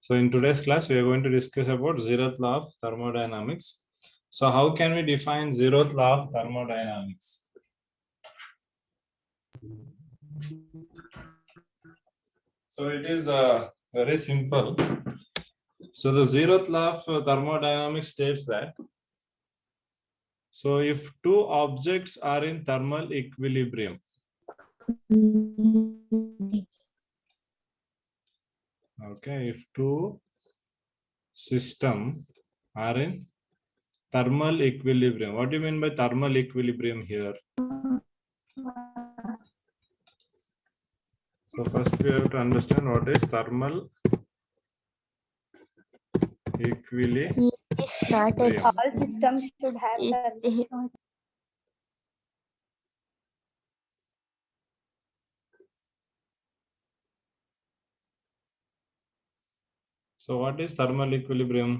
So in today's class, we are going to discuss about zeroth law of thermodynamics. So how can we define zeroth law of thermodynamics? So it is very simple. So the zeroth law of thermodynamics states that, so if two objects are in thermal equilibrium, okay, if two systems are in thermal equilibrium. What do you mean by thermal equilibrium here? So first we have to understand what is thermal equilibrium. It's not a All systems should have it's, So what is thermal equilibrium?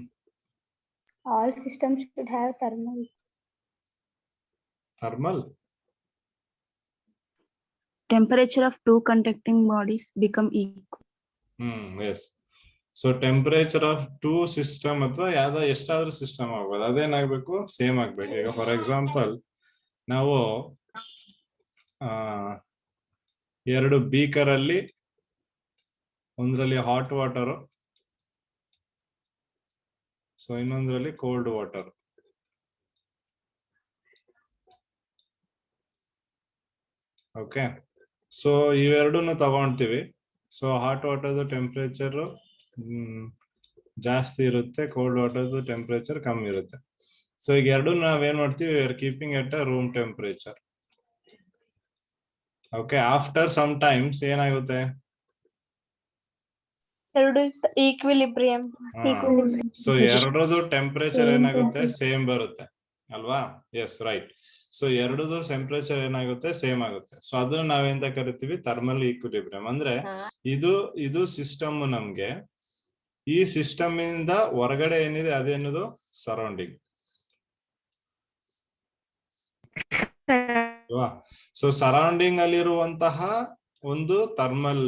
all systems should have thermal. Thermal? Temperature of two conducting bodies become equal. Yes. So temperature of two system ಅಥವಾ ಯಾವ್ದೋ ಎಷ್ಟಾದ್ರೂ system ಆಗ್ಬೋದು, ಅದೇನಾಗಬೇಕು, same ಆಗ್ಬೇಕು. ಈಗ for example ನಾವು ಎರಡು beaker ಅಲ್ಲಿ ಒಂದ್ರಲ್ಲಿ ಹಾಟ್ ವಾಟರ್, ಸೊ ಇನ್ನೊಂದ್ರಲ್ಲಿ ಕೋಲ್ಡ್ ವಾಟರ್. ಓಕೆ, ಸೊ ಇವೆರಡನ್ನು ತಗೊಂತೀವಿ. ಸೊ ಹಾಟ್ ವಾಟರ್ದು ಟೆಂಪರೇಚರ್ ಜಾಸ್ತಿ ಇರುತ್ತೆ, ಕೋಲ್ಡ್ ವಾಟರ್ದು ಟೆಂಪರೇಚರ್ ಕಮ್ಮಿ ಇರುತ್ತೆ. ಸೊ ಈಗ ಎರಡು ನಾವೇನ್ ಮಾಡ್ತೀವಿ, we are keeping at a room temperature. Okay, after some times ಏನಾಗುತ್ತೆ, ಎರಡು ಈಕ್ವಿಲಿಬ್ರಿಯಂ. ಸೊ ಎರಡರದು ಟೆಂಪರೇಚರ್ ಏನಾಗುತ್ತೆ, ಸೇಮ್ ಬರುತ್ತೆ ಅಲ್ವಾ? Yes, right. ಸೊ ಎರಡದು ಟೆಂಪರೇಚರ್ ಏನಾಗುತ್ತೆ, ಸೇಮ್ ಆಗುತ್ತೆ. ಸೊ ಅದನ್ನ ನಾವೆಂತ ಕರಿತೀವಿ, ಥರ್ಮಲ್ ಈಕ್ವಿಲಿಬ್ರಿಯಂ. ಅಂದ್ರೆ ಇದು ಸಿಸ್ಟಮ್. ನಮ್ಗೆ ಈ ಸಿಸ್ಟಮ್ ಇಂದ ಹೊರಗಡೆ ಏನಿದೆ ಅದೇನದು ಸರೌಂಡಿಂಗ್ ಅಲ್ವಾ? ಸೊ ಸರೌಂಡಿಂಗ್ ಅಲ್ಲಿರುವಂತಹ ಒಂದು ಥರ್ಮಲ್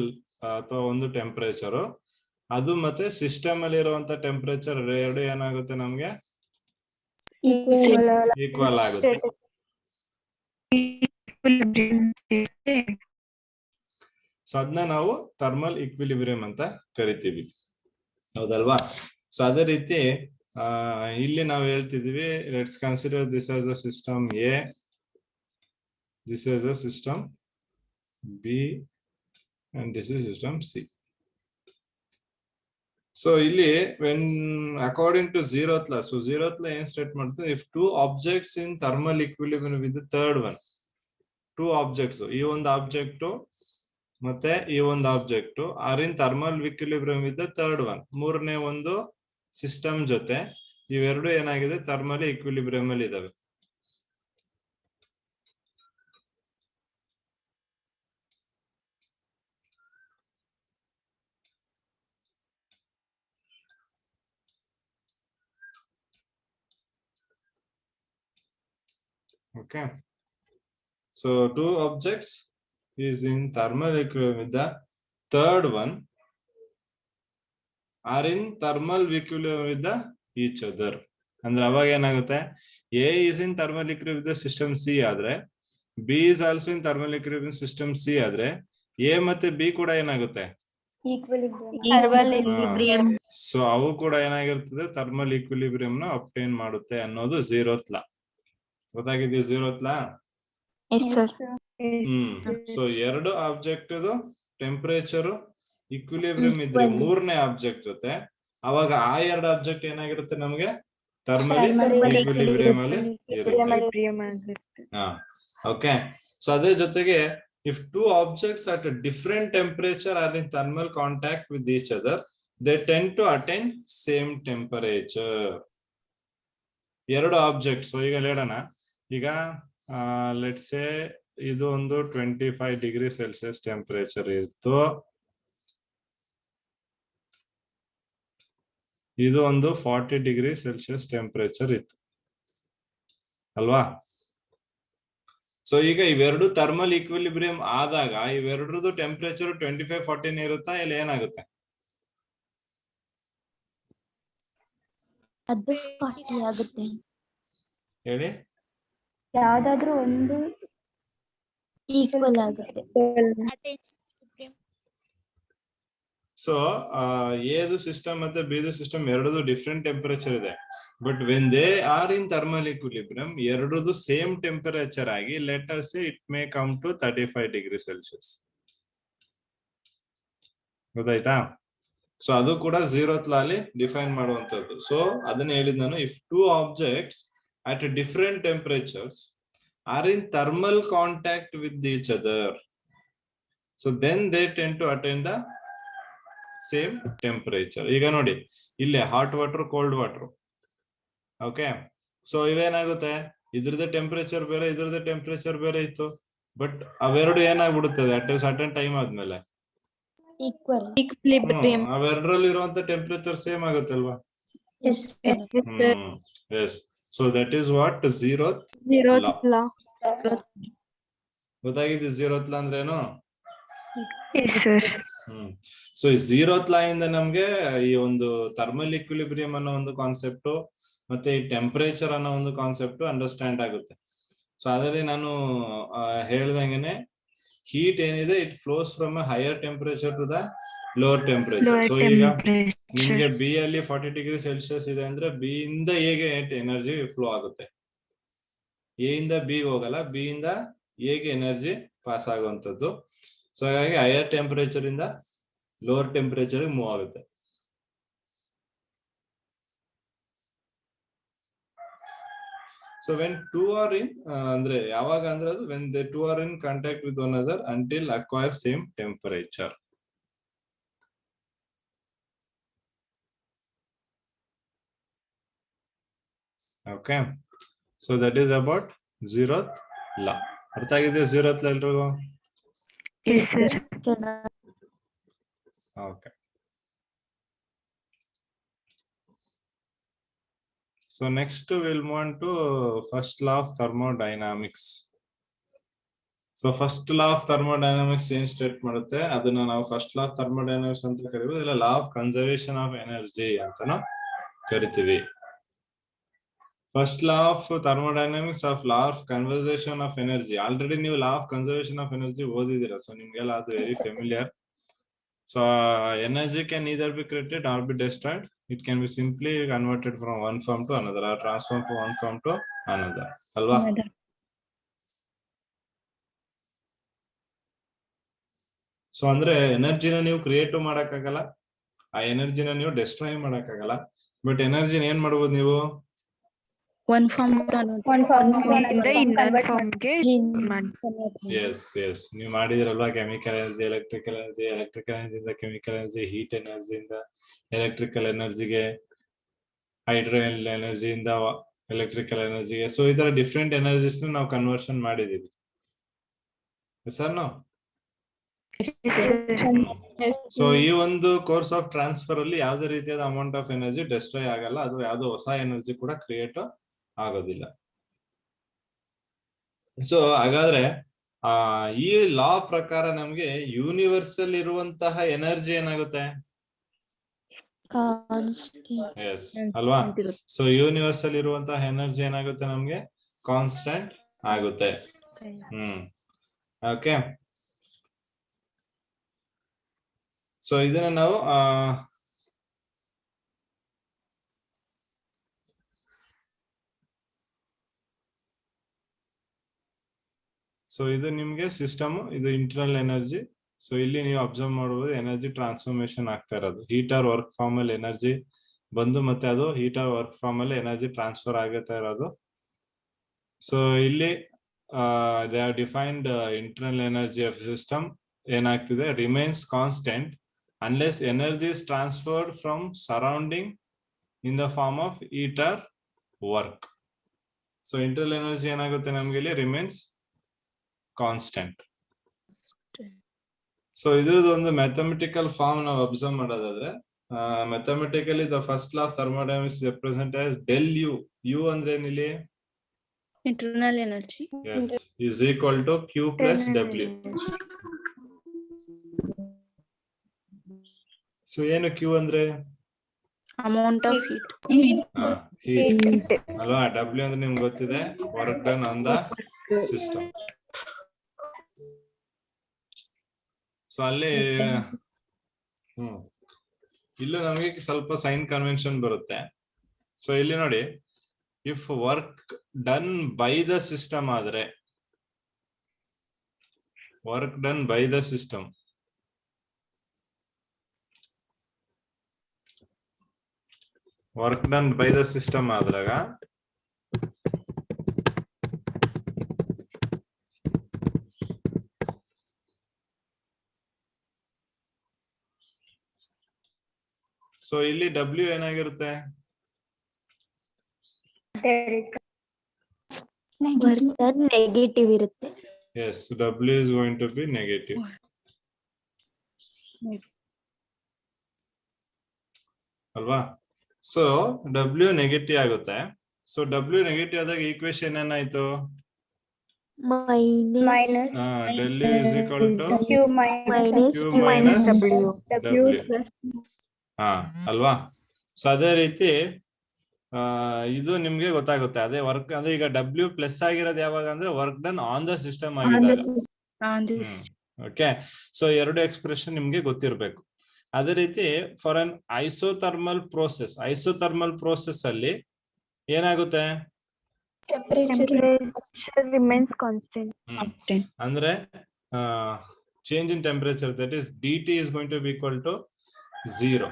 ಅಥವಾ ಒಂದು ಟೆಂಪರೇಚರ್, ಅದು ಮತ್ತೆ ಸಿಸ್ಟಮ್ ಅಲ್ಲಿ ಇರುವಂತ ಟೆಂಪರೇಚರ್ ಎರಡು ಏನಾಗುತ್ತೆ, ನಮ್ಗೆ ಈಕ್ವಲ್ ಆಗುತ್ತೆ. ಸೊ ಅದನ್ನ ನಾವು ಥರ್ಮಲ್ ಈಕ್ವಿಲಿಬ್ರಿಯಂ ಅಂತ ಕರಿತೀವಿ, ಹೌದಲ್ವಾ? ಸೊ ಅದೇ ರೀತಿ ಇಲ್ಲಿ ನಾವು ಹೇಳ್ತಿದೀವಿ, let's consider this as a system A, this is a system B and this is system C. So ಇಲ್ಲಿ when according to zeroth law, so zeroth law ಏನ್ ಸ್ಟೇಟ್ ಮಾಡ್ತದೆ, if two objects in thermal equilibrium with third one, two objects, ಈ ಒಂದು object ಮತ್ತೆ ಈ ಒಂದು object are in thermal equilibrium with third one, ಮೂರನೇ ಒಂದು ಸಿಸ್ಟಮ್ ಜೊತೆ ಇವೆರಡು ಏನಾಗಿದೆ, ಥರ್ಮಲ್ ಈಕ್ವಿಲಿಬ್ರಿಯಂ ಅಲ್ಲಿ ಇದಾವೆ. Okay, so two objects is in thermal equilibrium with the third one are in thermal equilibrium with the each other. ಅಂದ್ರೆ ಅವಾಗ ಏನಾಗುತ್ತೆ, A is in thermal equilibrium with the system C ಆದ್ರೆ, B is also in thermal equilibrium system C ಆದ್ರೆ, A ಮತ್ತೆ B ಕೂಡ ಏನಾಗುತ್ತೆ, equilibrium. So ಅವು ಕೂಡ ಏನಾಗಿರ್ತದೆ, ಥರ್ಮಲ್ ಈಕ್ವಿಲಿಬ್ರಿಯಂ ನ ಅಬ್ಟೈನ್ ಮಾಡುತ್ತೆ ಅನ್ನೋದು zeroth law. ಗೊತ್ತಾಗಿದೆಯಾ zeroth law? So ಎರಡು ಆಬ್ಜೆಕ್ಟ್ ಟೆಂಪರೇಚರ್ ಈಕ್ವಿಲಿಬ್ರಿಯಂ ಇದ್ರೆ ಮೂರನೇ ಆಬ್ಜೆಕ್ಟ್ ಜೊತೆ, ಅವಾಗ ಆ ಎರಡು ಆಬ್ಜೆಕ್ಟ್ ಏನಾಗಿರುತ್ತೆ, ನಮ್ಗೆ ಥರ್ಮಲಿ ಈಕ್ವಿಲಿಬ್ರಿಯಂ ಅಲ್ಲಿ ಇರುತ್ತೆ. ಓಕೆ, ಸೊ ಅದೇ ಜೊತೆಗೆ if two objects at different temperature are in thermal contact with each other, they tend to attain same temperature. ಎರಡು ಆಬ್ಜೆಕ್ಟ್ಸ್ ಈಗ ಹೇಳೋಣ, ಈಗ ಲೆಟ್ಸ್ ಸೇ ಇದು ಒಂದು 25 ಡಿಗ್ರಿ ಸೆಲ್ಸಿಯಸ್ ಟೆಂಪರೇಚರ್ ಇತ್ತು, ಇದು ಒಂದು 40 ಡಿಗ್ರಿ ಸೆಲ್ಸಿಯಸ್ ಟೆಂಪರೇಚರ್ ಇತ್ತು ಅಲ್ವಾ? ಸೊ ಈಗ ಇವೆರಡು ಥರ್ಮಲ್ ಈಕ್ವಿಲಿಬ್ರಿಯಂ ಆದಾಗ ಇವೆರಡರದು ಟೆಂಪರೇಚರ್ 25-14 ಇರುತ್ತಾ, ಇಲ್ಲ ಏನಾಗುತ್ತೆ? ಅದು 40 ಆಗುತ್ತೆ. ಹೇಳಿ. ಯಾವ್ದಾದ್ರು ಒಂದು ಈಕ್ವಲ್ ಆಗುತ್ತೆ. ಸೊ ಎದು ಸಿಸ್ಟಮ್ ಮತ್ತೆ ಬಿದು ಸಿಸ್ಟಮ್ ಎರಡದು ಡಿಫ್ರೆಂಟ್ ಟೆಂಪರೇಚರ್ ಇದೆ. But when they are in thermal equilibrium ಎರಡದು ಸೇಮ್ ಟೆಂಪರೇಚರ್ ಆಗಿ let us say it may come to 35 degree Celsius. ಗೊತ್ತಾಯ್ತಾ? ಸೊ ಅದು ಕೂಡ ಝೀರೋತ್ ಲಾ ಅಲ್ಲಿ ಡಿಫೈನ್ ಮಾಡುವಂತದ್ದು. ಸೊ ಅದನ್ನ ಹೇಳಿದ್ ನಾನು, if two objects at different temperatures are in thermal contact with each other, so then they tend to attain the same temperature. ಈಗ ನೋಡಿ ಇಲ್ಲಿ hot water cold water, okay. So ಇವೇನಾಗುತ್ತೆ, ಇದ್ರದ್ದು ಟೆಂಪರೇಚರ್ ಬೇರೆ ಇದ್ರದ್ದು ಟೆಂಪರೇಚರ್ ಬೇರೆ ಇತ್ತು, ಬಟ್ ಅವೆರಡು ಏನಾಗ್ಬಿಡುತ್ತದೆ ಅಟ್ ಸರ್ಟನ್ ಟೈಮ್ ಆದ್ಮೇಲೆ ಈಕ್ವಿಲಿಬ್ರಿಯಂ. ಅವೆರಡರಲ್ಲಿ ಇರುವಂತ ಟೆಂಪರೇಚರ್ ಸೇಮ್ ಆಗುತ್ತಲ್ವಾ? Yes. So that is what zeroth law. ಗೊತ್ತಾಗಿದೆ zeroth law ಅಂದ್ರೆ ಏನು? ಸೊ ಈ zeroth law ಇಂದ ನಮ್ಗೆ ಈ ಒಂದು ಥರ್ಮಲ್ ಈಕ್ವಿಲಿಬ್ರಿಯಂ ಅನ್ನೋ ಒಂದು ಕಾನ್ಸೆಪ್ಟ್ ಮತ್ತೆ ಈ ಟೆಂಪರೇಚರ್ ಅನ್ನೋ ಒಂದು ಕಾನ್ಸೆಪ್ಟ್ ಅಂಡರ್ಸ್ಟ್ಯಾಂಡ್ ಆಗುತ್ತೆ. ಸೊ ಅದರಲ್ಲಿ ನಾನು ಹೇಳ್ದಂಗೆನೆ ಹೀಟ್ ಏನಿದೆ it flows from a higher temperature to the lower temperature. So ಈಗ ನಿಮ್ಗೆ ಬಿ ಅಲ್ಲಿ 40 ಡಿಗ್ರಿ ಸೆಲ್ಸಿಯಸ್ ಇದೆ ಅಂದ್ರೆ ಬಿ ಇಂದ ಎಗೆ ಎನರ್ಜಿ ಫ್ಲೋ ಆಗುತ್ತೆ, ಎ ಇಂದ ಬಿ ಹೋಗಲ್ಲ, ಬಿ ಇಂದ ಎಗೆ ಎನರ್ಜಿ ಪಾಸ್ ಆಗುವಂತದ್ದು. ಸೊ ಹಾಗಾಗಿ ಹೈಯರ್ ಟೆಂಪರೇಚರ್ ಇಂದ ಲೋವರ್ ಟೆಂಪರೇಚರ್ ಮೂವ್ ಆಗುತ್ತೆ. So when two are in ಅಂದ್ರೆ ಯಾವಾಗ ಅಂದ್ರೆ ಅದು when the two are in contact with one other until acquire same temperature. Okay, so that is about zeroth law. ಅರ್ಥ ಆಗಿದೆ zeroth law ಎಲ್ರಿಗೂ? Yes sir. Okay. So next we'll move on to first law of thermodynamics. So first law of thermodynamics ಏನ್ state ಮಾಡುತ್ತೆ ಅದನ್ನ ನಾವು first law of thermodynamics ಅಂತ ಕರಿಬಹುದು, ಇಲ್ಲ law of conservation of energy ಅಂತಾನು ಕರಿತೀವಿ. First law of thermodynamics of law of conservation of energy. Already ನೀವು law of conservation of energy ಓದಿದಿರ, ಸೊ ನಿಮ್ಗೆಲ್ಲ ಅದು very familiar. So energy can neither be created or be destroyed. It can be simply converted from one form to another or transform from one form to another, ಅಲ್ವಾ? So ಅಂದ್ರೆ ಎನರ್ಜಿನ ನೀವು create ಮಾಡಕ್ಕಾಗಲ್ಲ, ಆ ಎನರ್ಜಿನ ನೀವು destroy ಮಾಡಕ್ಕಾಗಲ್ಲ, but ಎನರ್ಜಿನ ಏನ್ ಮಾಡ್ಬೋದು ನೀವು? One form ಎಸ್ ಎಸ್ ನೀವು ಮಾಡಿದಿರಲ್ವಾ, chemical energy, electrical energy, electrical ಎನರ್ಜಿಯಿಂದ ಕೆಮಿಕಲ್ ಎನರ್ಜಿ, ಹೀಟ್ ಎನರ್ಜಿಯಿಂದ ಎಲೆಕ್ಟ್ರಿಕಲ್ ಎನರ್ಜಿಗೆ, ಹೈಡ್ರೋ ಎನರ್ಜಿಯಿಂದ ಎಲೆಕ್ಟ್ರಿಕಲ್ ಎನರ್ಜಿಗೆ. ಸೊ ಈ ತರ ಡಿಫ್ರೆಂಟ್ ಎನರ್ಜಿಸ್ ನಾವು ಕನ್ವರ್ಷನ್ ಮಾಡಿದೀವಿ ಸರ್ ನಾವು. ಸೊ ಈ ಒಂದು ಕೋರ್ಸ್ ಆಫ್ ಟ್ರಾನ್ಸ್ಫರ್ ಅಲ್ಲಿ ಯಾವ್ದೇ ರೀತಿಯಾದ ಅಮೌಂಟ್ ಆಫ್ ಎನರ್ಜಿ ಡೆಸ್ಟ್ರಾಯ್ ಆಗಲ್ಲ, ಅದು ಯಾವ್ದೋ ಹೊಸ ಎನರ್ಜಿ ಕೂಡ ಕ್ರಿಯೇಟ್ ಆಗೋದಿಲ್ಲ. ಸೊ ಹಾಗಾದ್ರೆ ಈ ಲಾ ಪ್ರಕಾರ ನಮ್ಗೆ ಯೂನಿವರ್ಸಲ್ ಇರುವಂತಹ ಎನರ್ಜಿ ಏನಾಗುತ್ತೆ? ಎಸ್ ಅಲ್ವಾ? ಸೊ ಯೂನಿವರ್ಸಲ್ ಇರುವಂತಹ ಎನರ್ಜಿ ಏನಾಗುತ್ತೆ ನಮ್ಗೆ? ಕಾನ್ಸ್ಟೆಂಟ್ ಆಗುತ್ತೆ. ಓಕೆ. ಸೊ ಇದನ್ನ ನಾವು ಸೊ ಇದು ನಿಮ್ಗೆ ಸಿಸ್ಟಮ್, ಇದು ಇಂಟರ್ನಲ್ ಎನರ್ಜಿ. ಸೊ ಇಲ್ಲಿ ನೀವು ಅಬ್ಸರ್ವ್ ಮಾಡಬಹುದು ಎನರ್ಜಿ ಟ್ರಾನ್ಸ್ಫಾರ್ಮೇಶನ್ ಆಗ್ತಾ ಇರೋದು. ಹೀಟ್ ಆರ್ ವರ್ಕ್ ಫಾರ್ಮ್ ಅಲ್ಲಿ ಎನರ್ಜಿ ಬಂದು ಮತ್ತೆ ಅದು ಹೀಟ್ ಆರ್ ವರ್ಕ್ ಫಾರ್ಮ್ ಅಲ್ಲಿ ಎನರ್ಜಿ ಟ್ರಾನ್ಸ್ಫರ್ ಆಗುತ್ತಾ ಇರೋದು. ಸೊ ಇಲ್ಲಿ they are defined internal energy of system ಏನಾಗ್ತಿದೆ, remains constant unless energy is transferred from surrounding in the form of heat or work. So internal energy ಏನಾಗುತ್ತೆ ನಮ್ಗೆ ಇಲ್ಲಿ remains constant. So ಇದ್ರದ್ದು ಒಂದು mathematical form ನಾವು observe ಮಾಡೋದಾದ್ರೆ, mathematically the first law of thermodynamics represent as del U. U ಅಂದ್ರೆ ಏನಿಲ್ಲಿ? internal energy. Yes, is equal to Q plus W. So ಏನು Q ಅಂದ್ರೆ? Amount of heat. ಹೀಟ್ ಅಲ್ವಾ. W ಅಂದ್ರೆ ನಿಮ್ಗೆ ಗೊತ್ತಿದೆ, work done on the system. So ಅಲ್ಲಿ ಇಲ್ಲೂ ನಮಗೆ ಸ್ವಲ್ಪ ಸೈನ್ ಕನ್ವೆನ್ಷನ್ ಬರುತ್ತೆ. ಸೊ ಇಲ್ಲಿ ನೋಡಿ, if work done by the system ಆದ್ರೆ, work done by the system, work done by the system ಆದಾಗ ಸೊ ಇಲ್ಲಿ ಡಬ್ಲ್ಯೂ ಏನಾಗಿರುತ್ತೆ? ನೆಗೆಟಿವ್ ಇರುತ್ತೆ. Yes, W is going to be negative. ಅಲ್ವಾ? ಸೊ ಡಬ್ಲ್ಯೂ ನೆಗೆಟಿವ್ ಆಗುತ್ತೆ. ಸೊ ಡಬ್ಲ್ಯೂ ನೆಗೆಟಿವ್ ಆದಾಗ equation ಏನಾಯ್ತು? Minus del is equal to Q minus Q minus W ಹಾ, ಅಲ್ವಾ? ಸೊ ಅದೇ ರೀತಿ ಇದು ನಿಮ್ಗೆ ಗೊತ್ತಾಗುತ್ತೆ. ಅದೇ ವರ್ಕ್ ಅಂದ್ರೆ ಈಗ ಡಬ್ಲ್ಯೂ ಪ್ಲಸ್ ಆಗಿರೋದು ಯಾವಾಗ ಅಂದ್ರೆ work done on the system ಆಗಿದೆ. ಓಕೆ, ಸೊ ಎರಡು ಎಕ್ಸ್ಪ್ರೆಷನ್ ನಿಮ್ಗೆ ಗೊತ್ತಿರ್ಬೇಕು. ಅದೇ ರೀತಿ for an isothermal process, isothermal process ಅಲ್ಲಿ ಏನಾಗುತ್ತೆ? Temperature remains constant. ಅಂದ್ರೆ change in temperature, that is dt is going to be equal to 0.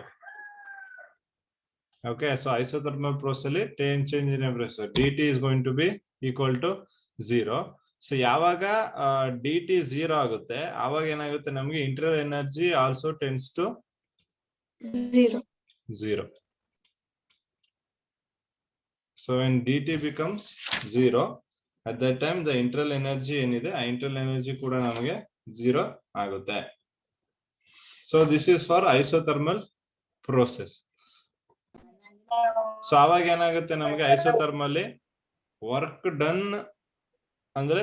Okay, so isothermal process ಅಲ್ಲಿ change in temperature dt is going to be equal to 0. So ಯಾವಾಗ dt 0 ಆಗುತ್ತೆ ಆವಾಗ ಏನಾಗುತ್ತೆ? ನಮಗೆ internal energy also tends to 0. So when dt becomes 0, at that time the internal energy ಏನಿದೆ ಆ internal energy ಕೂಡ ನಮಗೆ 0 ಆಗುತ್ತೆ. So this is for isothermal process. So ಆವಾಗ ಏನಾಗುತ್ತೆ ನಮಗೆ ಐಸೋಥರ್ಮಲ್ಲಿ ವರ್ಕ್ ಡನ್ ಅಂದ್ರೆ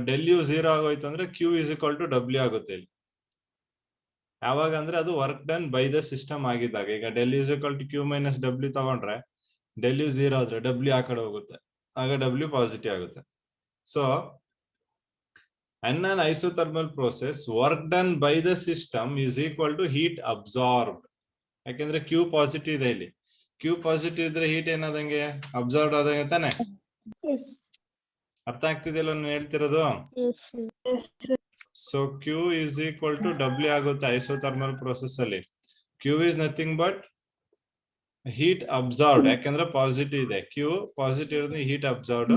ಡೆಲ್ ಯು 0 ಆಗೋಯ್ತು ಅಂದ್ರೆ Q is equal to W ಆಗುತ್ತೆ ಇಲ್ಲಿ. ಯಾವಾಗ ಅಂದ್ರೆ ಅದು work done by the system ಆಗಿದ್ದಾಗ. ಈಗ del is equal to Q minus W ತಗೊಂಡ್ರೆ ಡೆಲ್ ಯು 0 ಆದ್ರೆ ಡಬ್ಲ್ಯೂ ಆ ಕಡೆ ಹೋಗುತ್ತೆ, ಆಗ ಡಬ್ಲ್ಯೂ ಪಾಸಿಟಿವ್ ಆಗುತ್ತೆ. So in an isothermal process, work done by the system is equal to heat absorbed. ಯಾಕೆಂದ್ರೆ ಕ್ಯೂ ಪಾಸಿಟಿವ್ ಇದೆ ಇಲ್ಲಿ. ಕ್ಯೂ ಪಾಸಿಟಿವ್ ಇದ್ರೆ ಹೀಟ್ ಏನಾದಂಗೆ? ಅಬ್ಸಾರ್ಬ್ ಆದಂಗೆ ತಾನೆ? ಅರ್ಥ ಆಗ್ತಿದೆಯಲ್ಲ ನಾನು ಹೇಳ್ತಿರೋದು? So Q is equal to W ಆಗುತ್ತೆ ಐಸೋಥರ್ಮಲ್ ಪ್ರೋಸೆಸ್ ಅಲ್ಲಿ. Q is nothing but heat absorbed, ಯಾಕೆಂದ್ರೆ ಪಾಸಿಟಿವ್ ಇದೆ. ಕ್ಯೂ ಪಾಸಿಟಿವ್ ಇರೋದು ಹೀಟ್ ಅಬ್ಸಾರ್ಬ್ಡ್.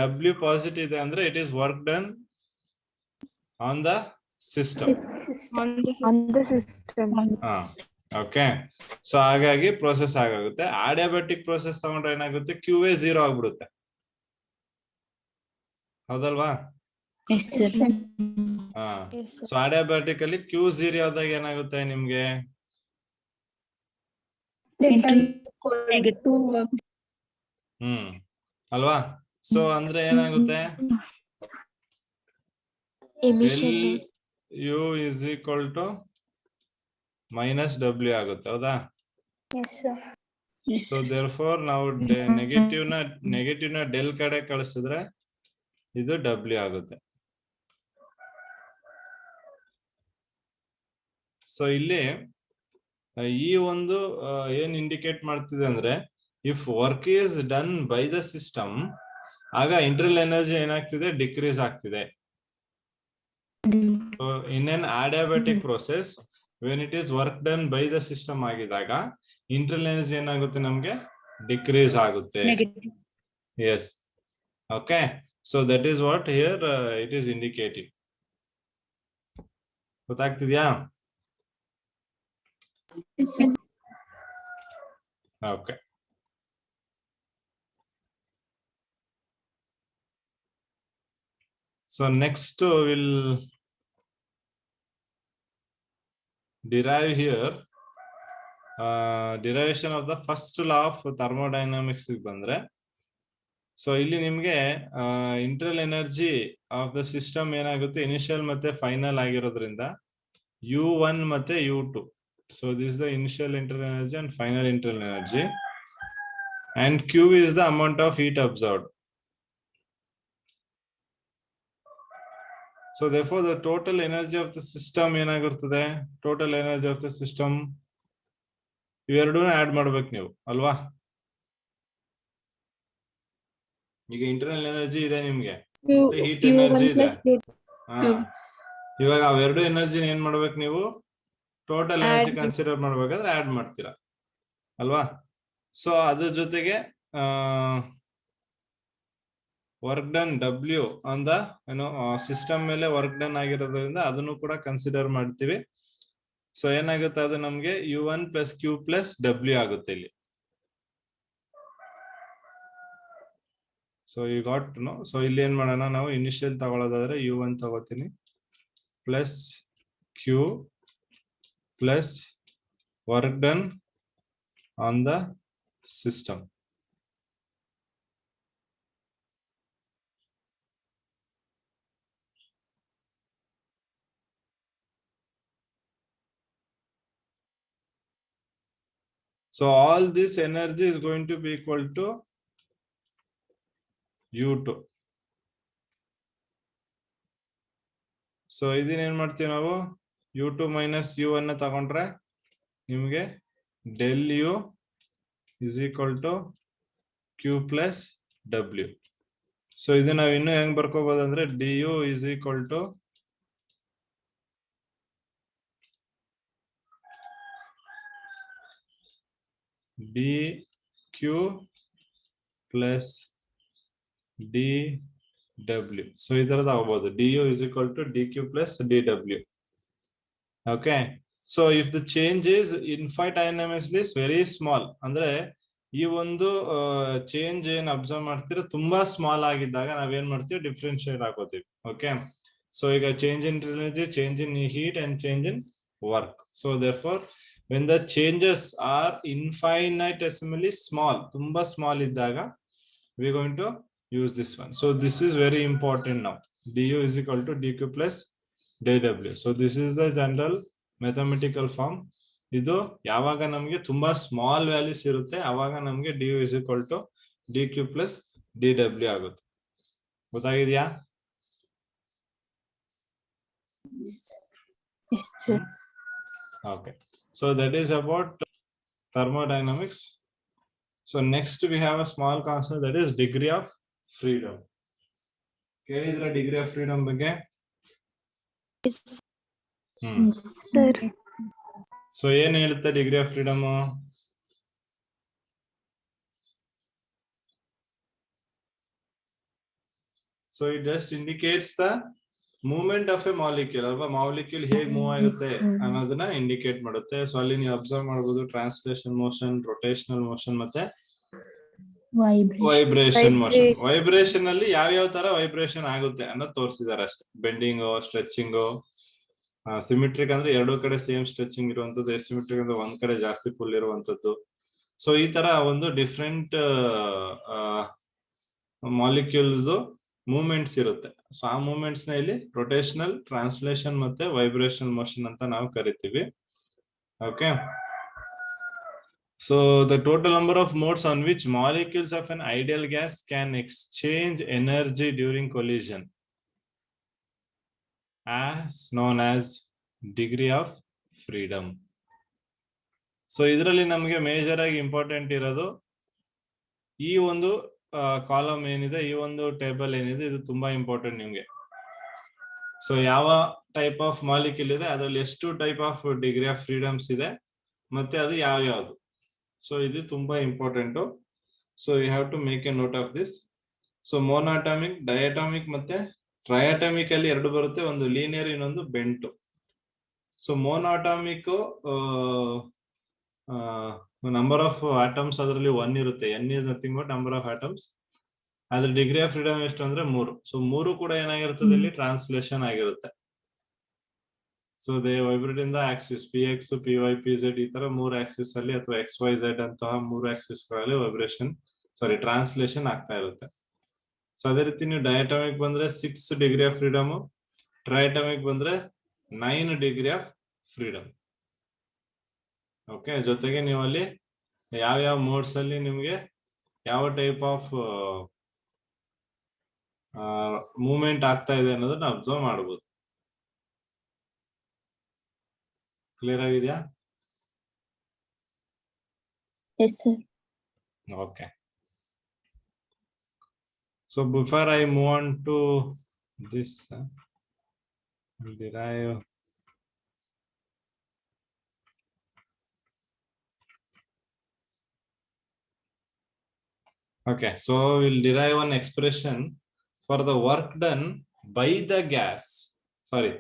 ಡಬ್ಲ್ಯೂ ಪಾಸಿಟಿವ್ ಇದೆ ಅಂದ್ರೆ it is work done on the system. Okay, so ಹಾಗಾಗಿ ಪ್ರೋಸೆಸ್ ಆಗುತ್ತೆ. Adiabatic process ತಗೊಂಡ್ರೆ ಏನಾಗುತ್ತೆ? ಕ್ಯೂ ಎ 0 ಆಗ್ಬಿಡುತ್ತೆ, ಹೌದಲ್ವಾ? ಸೊ ಅಡಿಯಾಬಾಟಿಕ್ ಅಲ್ಲಿ ಕ್ಯೂ 0 ಆದಾಗ ಏನಾಗುತ್ತೆ ನಿಮ್ಗೆ? ಅಲ್ವಾ? ಸೊ ಅಂದ್ರೆ ಏನಾಗುತ್ತೆ? Emission U is equal to minus W ಆಗುತ್ತೆ, ಹೌದಾ? ಸೊ ದೇರ್ಫೋರ್ ನಾವು ನೆಗೆಟಿವ್ ನ ಡೆಲ್ ಕಡೆ ಕಳಿಸಿದ್ರೆ ಇದು ಡಬ್ಲ್ಯೂ ಆಗುತ್ತೆ. ಸೊ ಇಲ್ಲಿ ಈ ಒಂದು ಏನ್ ಇಂಡಿಕೇಟ್ ಮಾಡ್ತಿದೆ ಅಂದ್ರೆ if work is done by the system, ಆಗ ಇಂಟರ್ನಲ್ ಎನರ್ಜಿ ಏನಾಗ್ತಿದೆ? ಡಿಕ್ರೀಸ್ ಆಗ್ತಿದೆ. So in an adiabatic process, when it is work done by the system ಆಗಿದಾಗ internal energy ಏನಾಗುತ್ತೆ? ನಮ್ಗೆ ಡಿಕ್ರೀಸ್ ಆಗುತ್ತೆ. Yes. Okay. So that is what here it is indicating. ಗೊತ್ತಾಗ್ತಿದ್ಯಾ? Okay. So next we'll derive here derivation of the first law of thermodynamics ಬಂದ್ರೆ. So ಇಲ್ಲಿ ನಿಮ್ಗೆ internal energy of the system ಏನಾಗುತ್ತೆ? Initial ಮತ್ತೆ final ಆಗಿರೋದ್ರಿಂದ U1 ಮತ್ತೆ U2 So this is the initial internal energy and final internal energy. And Q is the amount of heat absorbed. So therefore the total energy of the system ಏನಾಗಿರ್ತದೆ, total energy of the system ಇವೆರಡೂನು add ಮಾಡ್ಬೇಕು ನೀವು ಅಲ್ವಾ. ಈಗ internal energy ಇದೆ ನಿಮ್ಗೆ, heat energy ಇದೆ. ಇವಾಗ ಅವೆರಡು ಎನರ್ಜಿ ಏನ್ ಮಾಡ್ಬೇಕು ನೀವು, ಟೋಟಲ್ ಎನರ್ಜಿ ಕನ್ಸಿಡರ್ ಮಾಡ್ಬೇಕಾದ್ರೆ ಆಡ್ ಮಾಡ್ತೀರಾ ಅಲ್ವಾ. ಸೊ ಅದ್ರ ಜೊತೆಗೆ ವರ್ಕ್ ಡನ್ ಡಬ್ಲ್ಯೂ ಅಂದ ಏನೋ ಸಿಸ್ಟಮ್ ಮೇಲೆ ವರ್ಕ್ ಡನ್ ಆಗಿರೋದ್ರಿಂದ ಅದನ್ನು ಕೂಡ ಕನ್ಸಿಡರ್ ಮಾಡ್ತೀವಿ. ಸೊ ಏನಾಗುತ್ತೆ, ಅದು ನಮ್ಗೆ U1 + Q + W ಆಗುತ್ತೆ ಇಲ್ಲಿ. So you got no. So ಇಲ್ಲಿ ಏನ್ ಮಾಡೋಣ, ನಾವು ಇನಿಷಿಯಲ್ ತಗೊಳ್ಳೋದಾದ್ರೆ U1 ತಗೋತೀನಿ plus Q plus work done on the system. So all this energy is going to be equal to U2. So ಇದನ್ನ ಏನ್ ಮಾಡ್ತೀವಿ ನಾವು, U2 - U1 ತಗೊಂಡ್ರೆ ನಿಮಗೆ del U is equal to Q + W. So ಇದನ್ನ ನಾವು ಇನ್ನೂ ಹೆಂಗ್ ಬರ್ಕೋಬಹುದು ಅಂದ್ರೆ du is equal to dq plus dw. So ಈ ತರ ತಗೋಬಹುದು, du is equal to dq plus dw. Okay, so if the change is infinitesimally very small, ಅಂದ್ರೆ ಈ ಒಂದು ಚೇಂಜ್ ಏನ್ ಅಬ್ಸರ್ವ್ ಮಾಡ್ತೀರಾ ತುಂಬಾ ಸ್ಮಾಲ್ ಆಗಿದ್ದಾಗ ನಾವೇನ್ ಮಾಡ್ತೀವಿ, ಡಿಫ್ರೆನ್ಶಿಯೇಟ್ ಹಾಕೋತೀವಿ. ಓಕೆ, ಸೊ ಈಗ change in energy, change in heat and change in work. So therefore when the changes are infinitesimally small, tumba small iddaga we are going to use this one. So this is very important now. du is equal to dq plus dw. So this is the general mathematical form. idu yavaga namge tumba small values irutte avaga namge du is equal to dq plus dw agutte. ಗೊತ್ತಾಗಿದೆಯಾ? Yes, sir. Okay, so that is about thermodynamics. So next we have a small concept, that is degree of freedom. ಕೇಳಿದ್ರ degree of freedom ಬಗ್ಗೆ? So ಏನ್ ಹೇಳುತ್ತೆ degree of freedom? So it just indicates the movement of a molecule ಅಲ್ವಾ. Molecule ಹೇಗೆ move ಆಗುತ್ತೆ ಅನ್ನೋದನ್ನ indicate ಮಾಡುತ್ತೆ. So ಅಲ್ಲಿ ನೀವು ಅಬ್ಸರ್ವ್ ಮಾಡಬಹುದು ಟ್ರಾನ್ಸ್ಲೇಷನ್ ಮೋಷನ್, ರೊಟೇಷನಲ್ ಮೋಷನ್ ಮತ್ತೆ ವೈಬ್ರೇಷನ್ ಮೋಷನ್. ವೈಬ್ರೇಷನ್ ಅಲ್ಲಿ ಯಾವ ತರ ವೈಬ್ರೇಷನ್ ಆಗುತ್ತೆ ಅನ್ನೋದು ತೋರಿಸಿದಾರೆ ಅಷ್ಟೇ. ಬೆಂಡಿಂಗ್, ಸ್ಟ್ರೆಚಿಂಗ್, ಸಿಮಿಟ್ರಿಕ್ ಅಂದ್ರೆ ಎರಡೂ ಕಡೆ ಸೇಮ್ ಸ್ಟ್ರೆಚಿಂಗ್ ಇರುವಂತದ್ದು, ಎಸಿಮಿಟ್ರಿಕ್ ಅಂದ್ರೆ ಒಂದ್ ಕಡೆ ಜಾಸ್ತಿ ಫುಲ್ ಇರುವಂತದ್ದು. ಸೊ ಈ ತರ ಒಂದು ಡಿಫ್ರೆಂಟ್ ಮಾಲಿಕ್ಯೂಲ್ಸ್ ಮೂವ್ಮೆಂಟ್ಸ್ ಇರುತ್ತೆ. ಸೊ ಆ ಮೂವ್ಮೆಂಟ್ಸ್ ನ ಇಲ್ಲಿ ರೊಟೇಷನಲ್, ಟ್ರಾನ್ಸ್ಲೇಷನ್ ಮತ್ತೆ ವೈಬ್ರೇಷನಲ್ ಮೋಷನ್ ಅಂತ ನಾವು ಕರಿತೀವಿ. Okay, so the total number of modes on which molecules of an ideal gas can exchange energy during collision as known as degree of freedom. So ಇದರಲ್ಲಿ ನಮಗೆ major ಆಗಿ important ಇರೋದು ಈ ಒಂದು ಕಾಲಮ್ ಏನಿದೆ, ಈ ಒಂದು ಟೇಬಲ್ ಏನಿದೆ, ಇದು ತುಂಬಾ ಇಂಪಾರ್ಟೆಂಟ್ ನಿಮ್ಗೆ. ಸೊ ಯಾವ ಟೈಪ್ ಆಫ್ ಮಾಲಿಕ್ಯೂಲ್ ಇದೆ, ಅದರಲ್ಲಿ ಎಷ್ಟು type of degree of freedoms ಇದೆ, ಮತ್ತೆ ಅದು ಯಾವ ಯಾವ್ದು. ಸೊ ಇದು ತುಂಬಾ important. So you have to make a note of this. So monatomic, diatomic ಮತ್ತೆ ಟ್ರಯಾಟಮಿಕ್ ಅಲ್ಲಿ ಎರಡು ಬರುತ್ತೆ, ಒಂದು ಲೀನಿಯರ್, ಇನ್ನೊಂದು bent. So monatomic number of atoms ಅದರಲ್ಲಿ 1 ಇರುತ್ತೆ. n is nothing but number of atoms. ಅದ್ರ ಡಿಗ್ರಿ ಆಫ್ ಫ್ರೀಡಮ್ ಎಷ್ಟು ಅಂದ್ರೆ 3. ಸೊ 3 ಕೂಡ ಏನಾಗಿರ್ತದೆ ಇಲ್ಲಿ ಟ್ರಾನ್ಸ್ಲೇಷನ್ ಆಗಿರುತ್ತೆ. So they vibrate in the Axis px, py, pz, ಈ ತರ 3 ಆಕ್ಸಿಸ್ ಅಲ್ಲಿ ಅಥವಾ xyz ಅಂತಹ 3 ಆಕ್ಸಿಸ್ ಗಳಲ್ಲಿ ವೈಬ್ರೇಷನ್ ಟ್ರಾನ್ಸ್ಲೇಷನ್ ಆಗ್ತಾ ಇರುತ್ತೆ. ಸೊ ಅದೇ ರೀತಿ ನೀವು ಡಯಾಟಮಿಕ್ ಬಂದ್ರೆ 6 ಡಿಗ್ರಿ ಆಫ್ ಫ್ರೀಡಮ್, ಟ್ರಯಾಟಮಿಕ್ ಬಂದ್ರೆ 9 ಡಿಗ್ರಿ ಆಫ್ ಫ್ರೀಡಮ್. ಓಕೆ, ಜೊತೆಗೆ ನೀವು ಅಲ್ಲಿ ಯಾವ ಮೋಡ್ಸ್ ಅಲ್ಲಿ ನಿಮ್ಗೆ ಯಾವ ಟೈಪ್ ಆಫ್ ಮೂವ್ಮೆಂಟ್ ಆಗ್ತಾ ಇದೆ ಅನ್ನೋದನ್ನ ಅಬ್ಸರ್ವ್ ಮಾಡಬಹುದು. ಕ್ಲಿಯರ್ ಆಗಿದೆಯಾ? Yes, sir. Okay. So before I move on to this, derive. Okay, so we'll derive an expression for the work done by the gas. Sorry,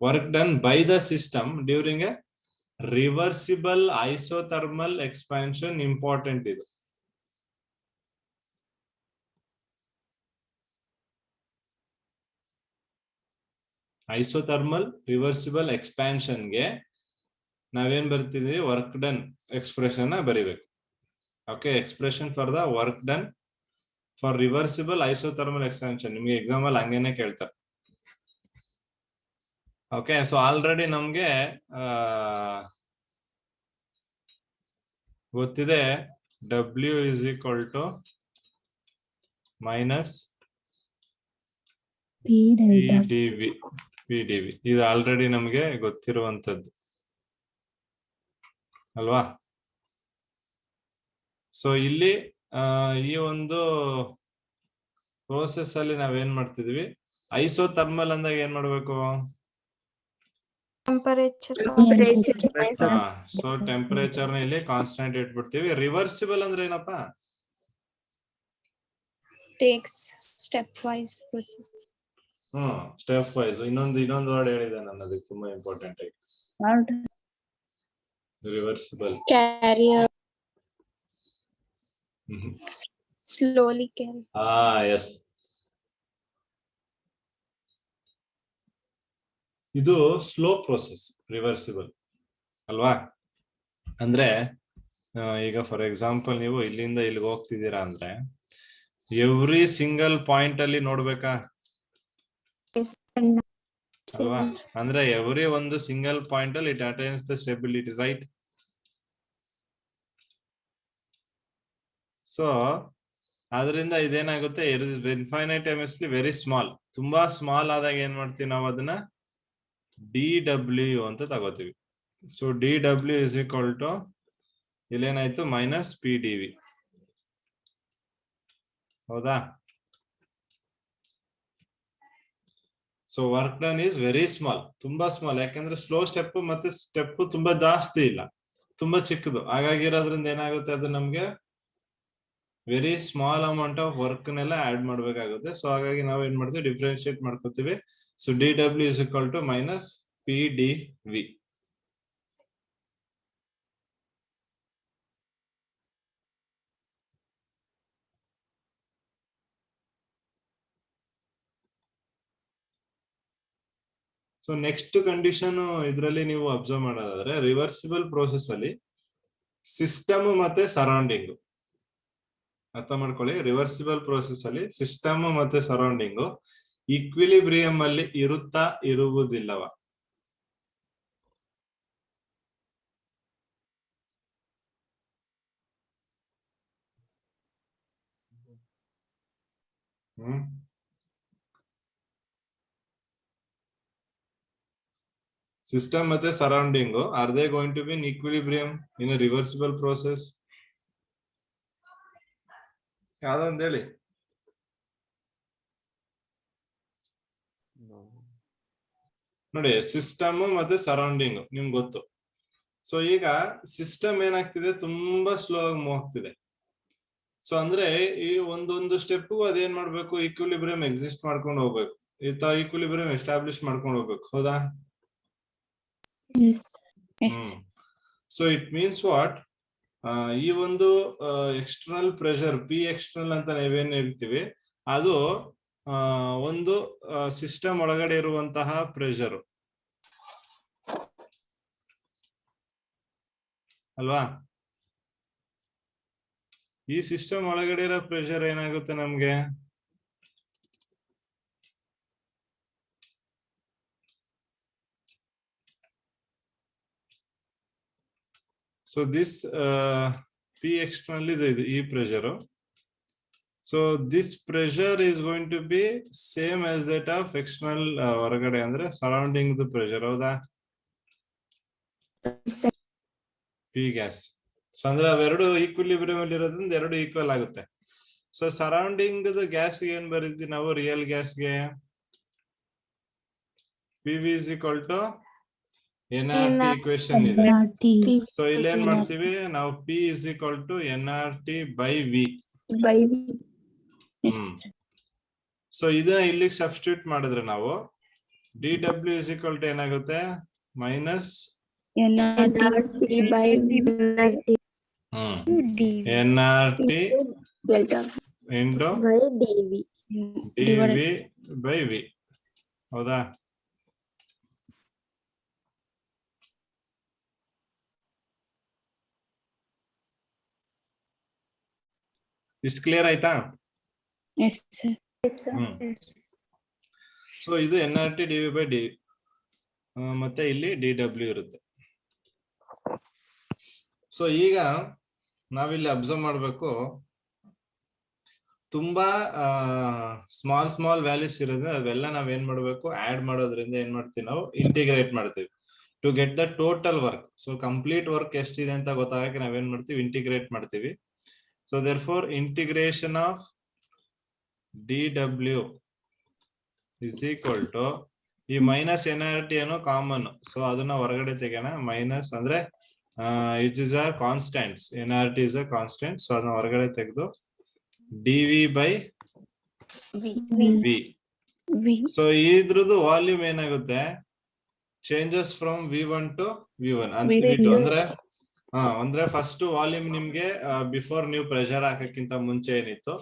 work done by the system during a reversible isothermal expansion. Important ಇದು. Isothermal reversible expansion ಗೆ ನಾವೇನ್ ಬರ್ತಿದೀವಿ, work done expression ಬರಿಬೇಕು. Okay, expression for the work done for reversible isothermal expansion ನಿಮ್ಗೆ exam ಅಲ್ಲಿ ಹಂಗೇನೆ ಕೇಳ್ತಾರೆ. Okay, so already ನಮ್ಗೆ ಗೊತ್ತಿದೆ W is equal to minus PdV. ಇದು ಆಲ್ರೆಡಿ ನಮ್ಗೆ ಗೊತ್ತಿರುವಂತದ್ದು ಅಲ್ವಾ? ಸೊ ಇಲ್ಲಿ ಈ ಒಂದು ಪ್ರೋಸೆಸ್ ಅಲ್ಲಿ ನಾವೇನ್ ಮಾಡ್ತಿದ್ವಿ, ಐಸೋಥರ್ಮಲ್ ಅಂದಾಗ ಏನ್ ಮಾಡ್ಬೇಕು? ಟೆಂಪರೇಚರ್. ಸೊ ಟೆಂಪರೇಚರ್ ನ ಇಲ್ಲಿ ಕಾನ್ಸ್ಟೆಂಟ್ ಇಟ್ಬಿಡ್ತೀವಿ. ರಿವರ್ಸಿಬಲ್ ಅಂದ್ರೆ ಏನಪ್ಪ? Takes stepwise process. Stepwise. ಇನ್ನೊಂದು ವರ್ಡ್ ಹೇಳಿದೆ ನಾನು, ಅದಕ್ಕೆ ತುಂಬಾ ಇಂಪಾರ್ಟೆಂಟ್ ಆಗಿ. Reversible. Carrier. Slowly carry. Yes. ಇದು ಸ್ಲೋ ಪ್ರೋಸೆಸ್ ರಿವರ್ಸಿಬಲ್ ಅಲ್ವಾ? ಅಂದ್ರೆ ಈಗ ಫಾರ್ ಎಕ್ಸಾಂಪಲ್ ನೀವು ಇಲ್ಲಿಂದ ಇಲ್ಲಿಗೆ ಹೋಗ್ತಿದ್ದೀರಾ ಅಂದ್ರೆ ಎವ್ರಿ ಸಿಂಗಲ್ ಪಾಯಿಂಟ್ ಅಲ್ಲಿ ನೋಡ್ಬೇಕಾ ಅಲ್ವಾ? ಅಂದ್ರೆ ಎವ್ರಿ ಒಂದು ಸಿಂಗಲ್ ಪಾಯಿಂಟ್ ಅಲ್ಲಿ it attains the stability, right? So ಆದ್ರಿಂದ ಇದೇನಾಗುತ್ತೆ, ಇನ್ಫೈನೈಟಮಸ್ಲಿ ವೆರಿ ಸ್ಮಾಲ್. ತುಂಬಾ ಸ್ಮಾಲ್ ಆದಾಗ ಏನ್ ಮಾಡ್ತೀವಿ ನಾವು, ಅದನ್ನ DW ಅಂತ ತಗೋತೀವಿ. So DW is equal to ಇಲ್ಲೇನಾಯ್ತು, ಮೈನಸ್ PdV. ಹೌದಾ? So work done is very small, ತುಂಬಾ ಸ್ಮಾಲ್. ಯಾಕಂದ್ರೆ ಸ್ಲೋ ಸ್ಟೆಪ್ ಮತ್ತೆ ಸ್ಟೆಪ್ ತುಂಬಾ ಜಾಸ್ತಿ ಇಲ್ಲ, ತುಂಬಾ ಚಿಕ್ಕದು. ಹಾಗಾಗಿರೋದ್ರಿಂದ ಏನಾಗುತ್ತೆ, ಅದು ನಮ್ಗೆ very small amount of work ನೆಲ್ಲ ಆಡ್ ಮಾಡ್ಬೇಕಾಗುತ್ತೆ. ಸೊ ಹಾಗಾಗಿ ನಾವು ಏನ್ ಮಾಡ್ತೀವಿ, ಡಿಫ್ರೆನ್ಶಿಯೇಟ್ ಮಾಡ್ಕೋತೀವಿ. So DW is equal to minus PdV. So next condition ಇದರಲ್ಲಿ ನೀವು ಅಬ್ಸರ್ವ್ ಮಾಡೋದಾದ್ರೆ, ರಿವರ್ಸಿಬಲ್ ಪ್ರೋಸೆಸ್ ಅಲ್ಲಿ ಸಿಸ್ಟಮ್ ಮತ್ತೆ ಸರೌಂಡಿಂಗ್ ಅರ್ಥ ಮಾಡ್ಕೊಳ್ಳಿ. ರಿವರ್ಸಿಬಲ್ ಪ್ರೋಸೆಸ್ ಅಲ್ಲಿ ಸಿಸ್ಟಮ್ ಮತ್ತೆ ಸರೌಂಡಿಂಗ್ ಈಕ್ವಿಲಿಬ್ರಿಯಂ ಅಲ್ಲಿ ಇರುತ್ತಾ ಇರುವುದಿಲ್ಲವ? ಸಿಸ್ಟಮ್ ಮತ್ತೆ surrounding, are they going to be in equilibrium in a reversible process? ಯಾವ್ದೊಂದು ಹೇಳಿ. ನೋಡಿ, ಸಿಸ್ಟಮ್ ಮತ್ತೆ ಸರೌಂಡಿಂಗ್ ನಿಮ್ಗೆ ಗೊತ್ತು. ಸೊ ಈಗ ಸಿಸ್ಟಮ್ ಏನಾಗ್ತಿದೆ, ತುಂಬಾ ಸ್ಲೋ ಆಗಿ ಮೂವ್ ಆಗ್ತಿದೆ. ಸೊ ಅಂದ್ರೆ ಈ ಒಂದೊಂದು ಸ್ಟೆಪ್ ಅದೇನ್ ಮಾಡ್ಬೇಕು, ಈಕ್ವಿಲಿಬ್ರಿಯಂ ಎಕ್ಸಿಸ್ಟ್ ಮಾಡ್ಕೊಂಡು ಹೋಗ್ಬೇಕು, ಈಕ್ವಿಲಿಬ್ರಿಯಂ ಎಸ್ಟಾಬ್ಲಿಷ್ ಮಾಡ್ಕೊಂಡು ಹೋಗ್ಬೇಕು. ಹೌದಾ? ಸೊ ಇಟ್ ಮೀನ್ಸ್ ವಾಟ್, ಈ ಒಂದು ಎಕ್ಸ್ಟರ್ನಲ್ ಪ್ರೆಷರ್ P ಎಕ್ಸ್ಟರ್ನಲ್ ಅಂತ ನಾವೇನ್ ಹೇಳ್ತೀವಿ, ಅದು ಒಂದು ಸಿಸ್ಟಮ್ ಒಳಗಡೆ ಇರುವಂತಹ ಪ್ರೆಷರ್ ಅಲ್ವಾ? ಈ ಸಿಸ್ಟಮ್ ಒಳಗಡೆ ಇರೋ ಪ್ರೆಷರ್ ಏನಾಗುತ್ತೆ ನಮ್ಗೆ, So this P external is E pressure. So this pressure is going to be same as that of external ಹೊರಗಡೆ ಅಂದ್ರೆ surrounding the pressure ಹೌದಾ P gas. ಸೊ ಅಂದ್ರೆ ಅವೆರಡು ಈಕ್ವಿಲಿಬ್ರಿಯಂ ಅಲ್ಲಿ ಇರೋದ್ರಿಂದ ಎರಡು ಈಕ್ವಲ್ ಆಗುತ್ತೆ. ಸೊ ಸರೌಂಡಿಂಗ್ ಗ್ಯಾಸ್ ಏನ್ ಬರೀತೀವಿ ನಾವು ರಿಯಲ್ ಗ್ಯಾಸ್ಗೆ PV is equal to NRT equation ಇದೆ. ಸೊ ಇಲ್ಲಿ ಏನ್ ಮಾಡ್ತೀವಿ ನಾವು P is equal to NRT by V. So ಇದನ್ನ ಇಲ್ಲಿಗೆ ಸಬ್ಸ್ಟಿಟ್ಯೂಟ್ ಮಾಡಿದ್ರೆ ನಾವು DW is equal to ಏನಾಗುತ್ತೆ minus NRT into DV by V. ಹೌದಾ ಇಷ್ಟು ಕ್ಲಿಯರ್ ಆಯ್ತಾ? ಸೊ ಇದು NRT dV by dV ಮತ್ತೆ ಇಲ್ಲಿ DW ಇರುತ್ತೆ. ಸೊ ಈಗ ನಾವಿಲ್ಲಿ ಅಬ್ಸರ್ವ್ ಮಾಡ್ಬೇಕು ತುಂಬಾ ಸ್ಮಾಲ್ ವ್ಯಾಲ್ಯೂಸ್ ಇರೋದ್ರೆ ಅವೆಲ್ಲ ನಾವ್ ಏನ್ ಮಾಡ್ಬೇಕು ಆಡ್ ಮಾಡೋದ್ರಿಂದ ಏನ್ ಮಾಡ್ತೀವಿ ನಾವು ಇಂಟಿಗ್ರೇಟ್ ಮಾಡ್ತೀವಿ to get the total work. So complete work ಎಷ್ಟಿದೆ ಅಂತ ಗೊತ್ತಾಗಕ್ಕೆ ನಾವೇನ್ ಮಾಡ್ತೀವಿ ಇಂಟಿಗ್ರೇಟ್ ಮಾಡ್ತೀವಿ. So therefore integration of DW is equal to ಈ ಮೈನಸ್ NRT ಏನೋ ಕಾಮನ್. ಸೊ ಅದನ್ನ ಹೊರಗಡೆ ತೆಗೋಣ. ಮೈನಸ್ ಅಂದ್ರೆ it is a constants. NRT is a constant. So ಅದನ್ನ ಹೊರಗಡೆ ತೆಗೆದು DV by V. ಸೊ ಇದ್ರದ್ದು ವಾಲ್ಯೂಮ್ ಏನಾಗುತ್ತೆ changes from V1 to V1 V2 ಅಂದ್ರೆ ಫಸ್ಟ್ ವಾಲ್ಯೂಮ್ ನಿಮ್ಗೆ ಬಿಫೋರ್ ನೀವು ಪ್ರೆಷರ್ ಹಾಕಕ್ಕಿಂತ ಮುಂಚೆ ಏನಿತ್ತು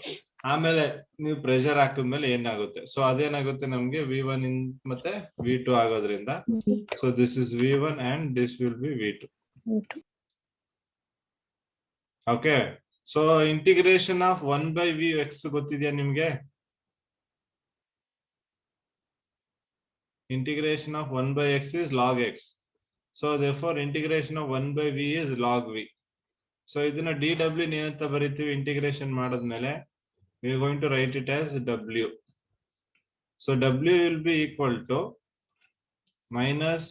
ಆಮೇಲೆ ನೀವು ಪ್ರೆಷರ್ ಹಾಕಿದ್ಮೇಲೆ ಏನಾಗುತ್ತೆ. ಸೊ ಅದೇನಾಗುತ್ತೆ ನಮ್ಗೆ V1 ಮತ್ತೆ V2 ಆಗೋದ್ರಿಂದ so this is V1 and this will B V2. Okay. So integration of 1 by Vx ಗೊತ್ತಿದ್ಯಾ ನಿಮ್ಗೆ? Integration of 1 by x is log x. So therefore integration of 1 by V is log V. So ಇದನ್ನ DW ಏನಂತ ಬರೀತೀವಿ integration ಮಾಡಿದ್ಮೇಲೆ we are going to write it as W. So W will be equal to minus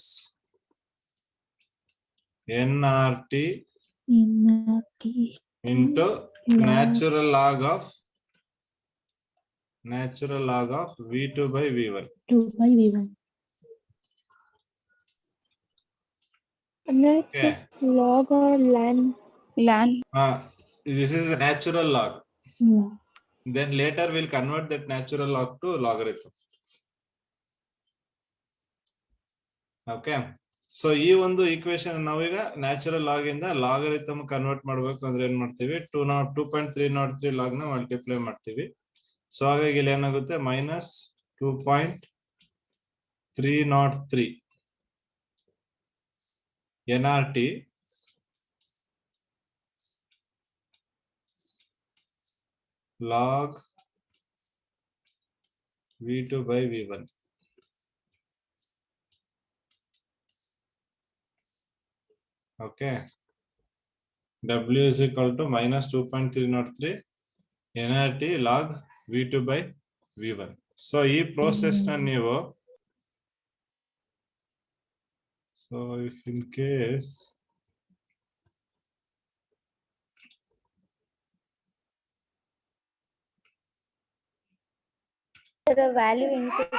NRT into natural log of V2 by V1. Okay. Log or lan? This is a natural log. Then later we'll convert that natural log to logarithm. Okay. So ಈ ಒಂದು equation ನಾವೀಗ natural log ಇಂದ logarithm convert ಮಾಡ್ಬೇಕು ಅಂದ್ರೆ ಏನ್ ಮಾಡ್ತೀವಿ 2.303 log ನ multiply ಮಾಡ್ತೀವಿ. ಸೊ ಹಾಗಾಗಿ ಇಲ್ಲಿ ಏನಾಗುತ್ತೆ minus 2.303 NRT log V2 by V1. Okay. W is equal to minus 2.303 NRT log V2 by V1. So ಈ process ನ ನೀವು so if in case The value input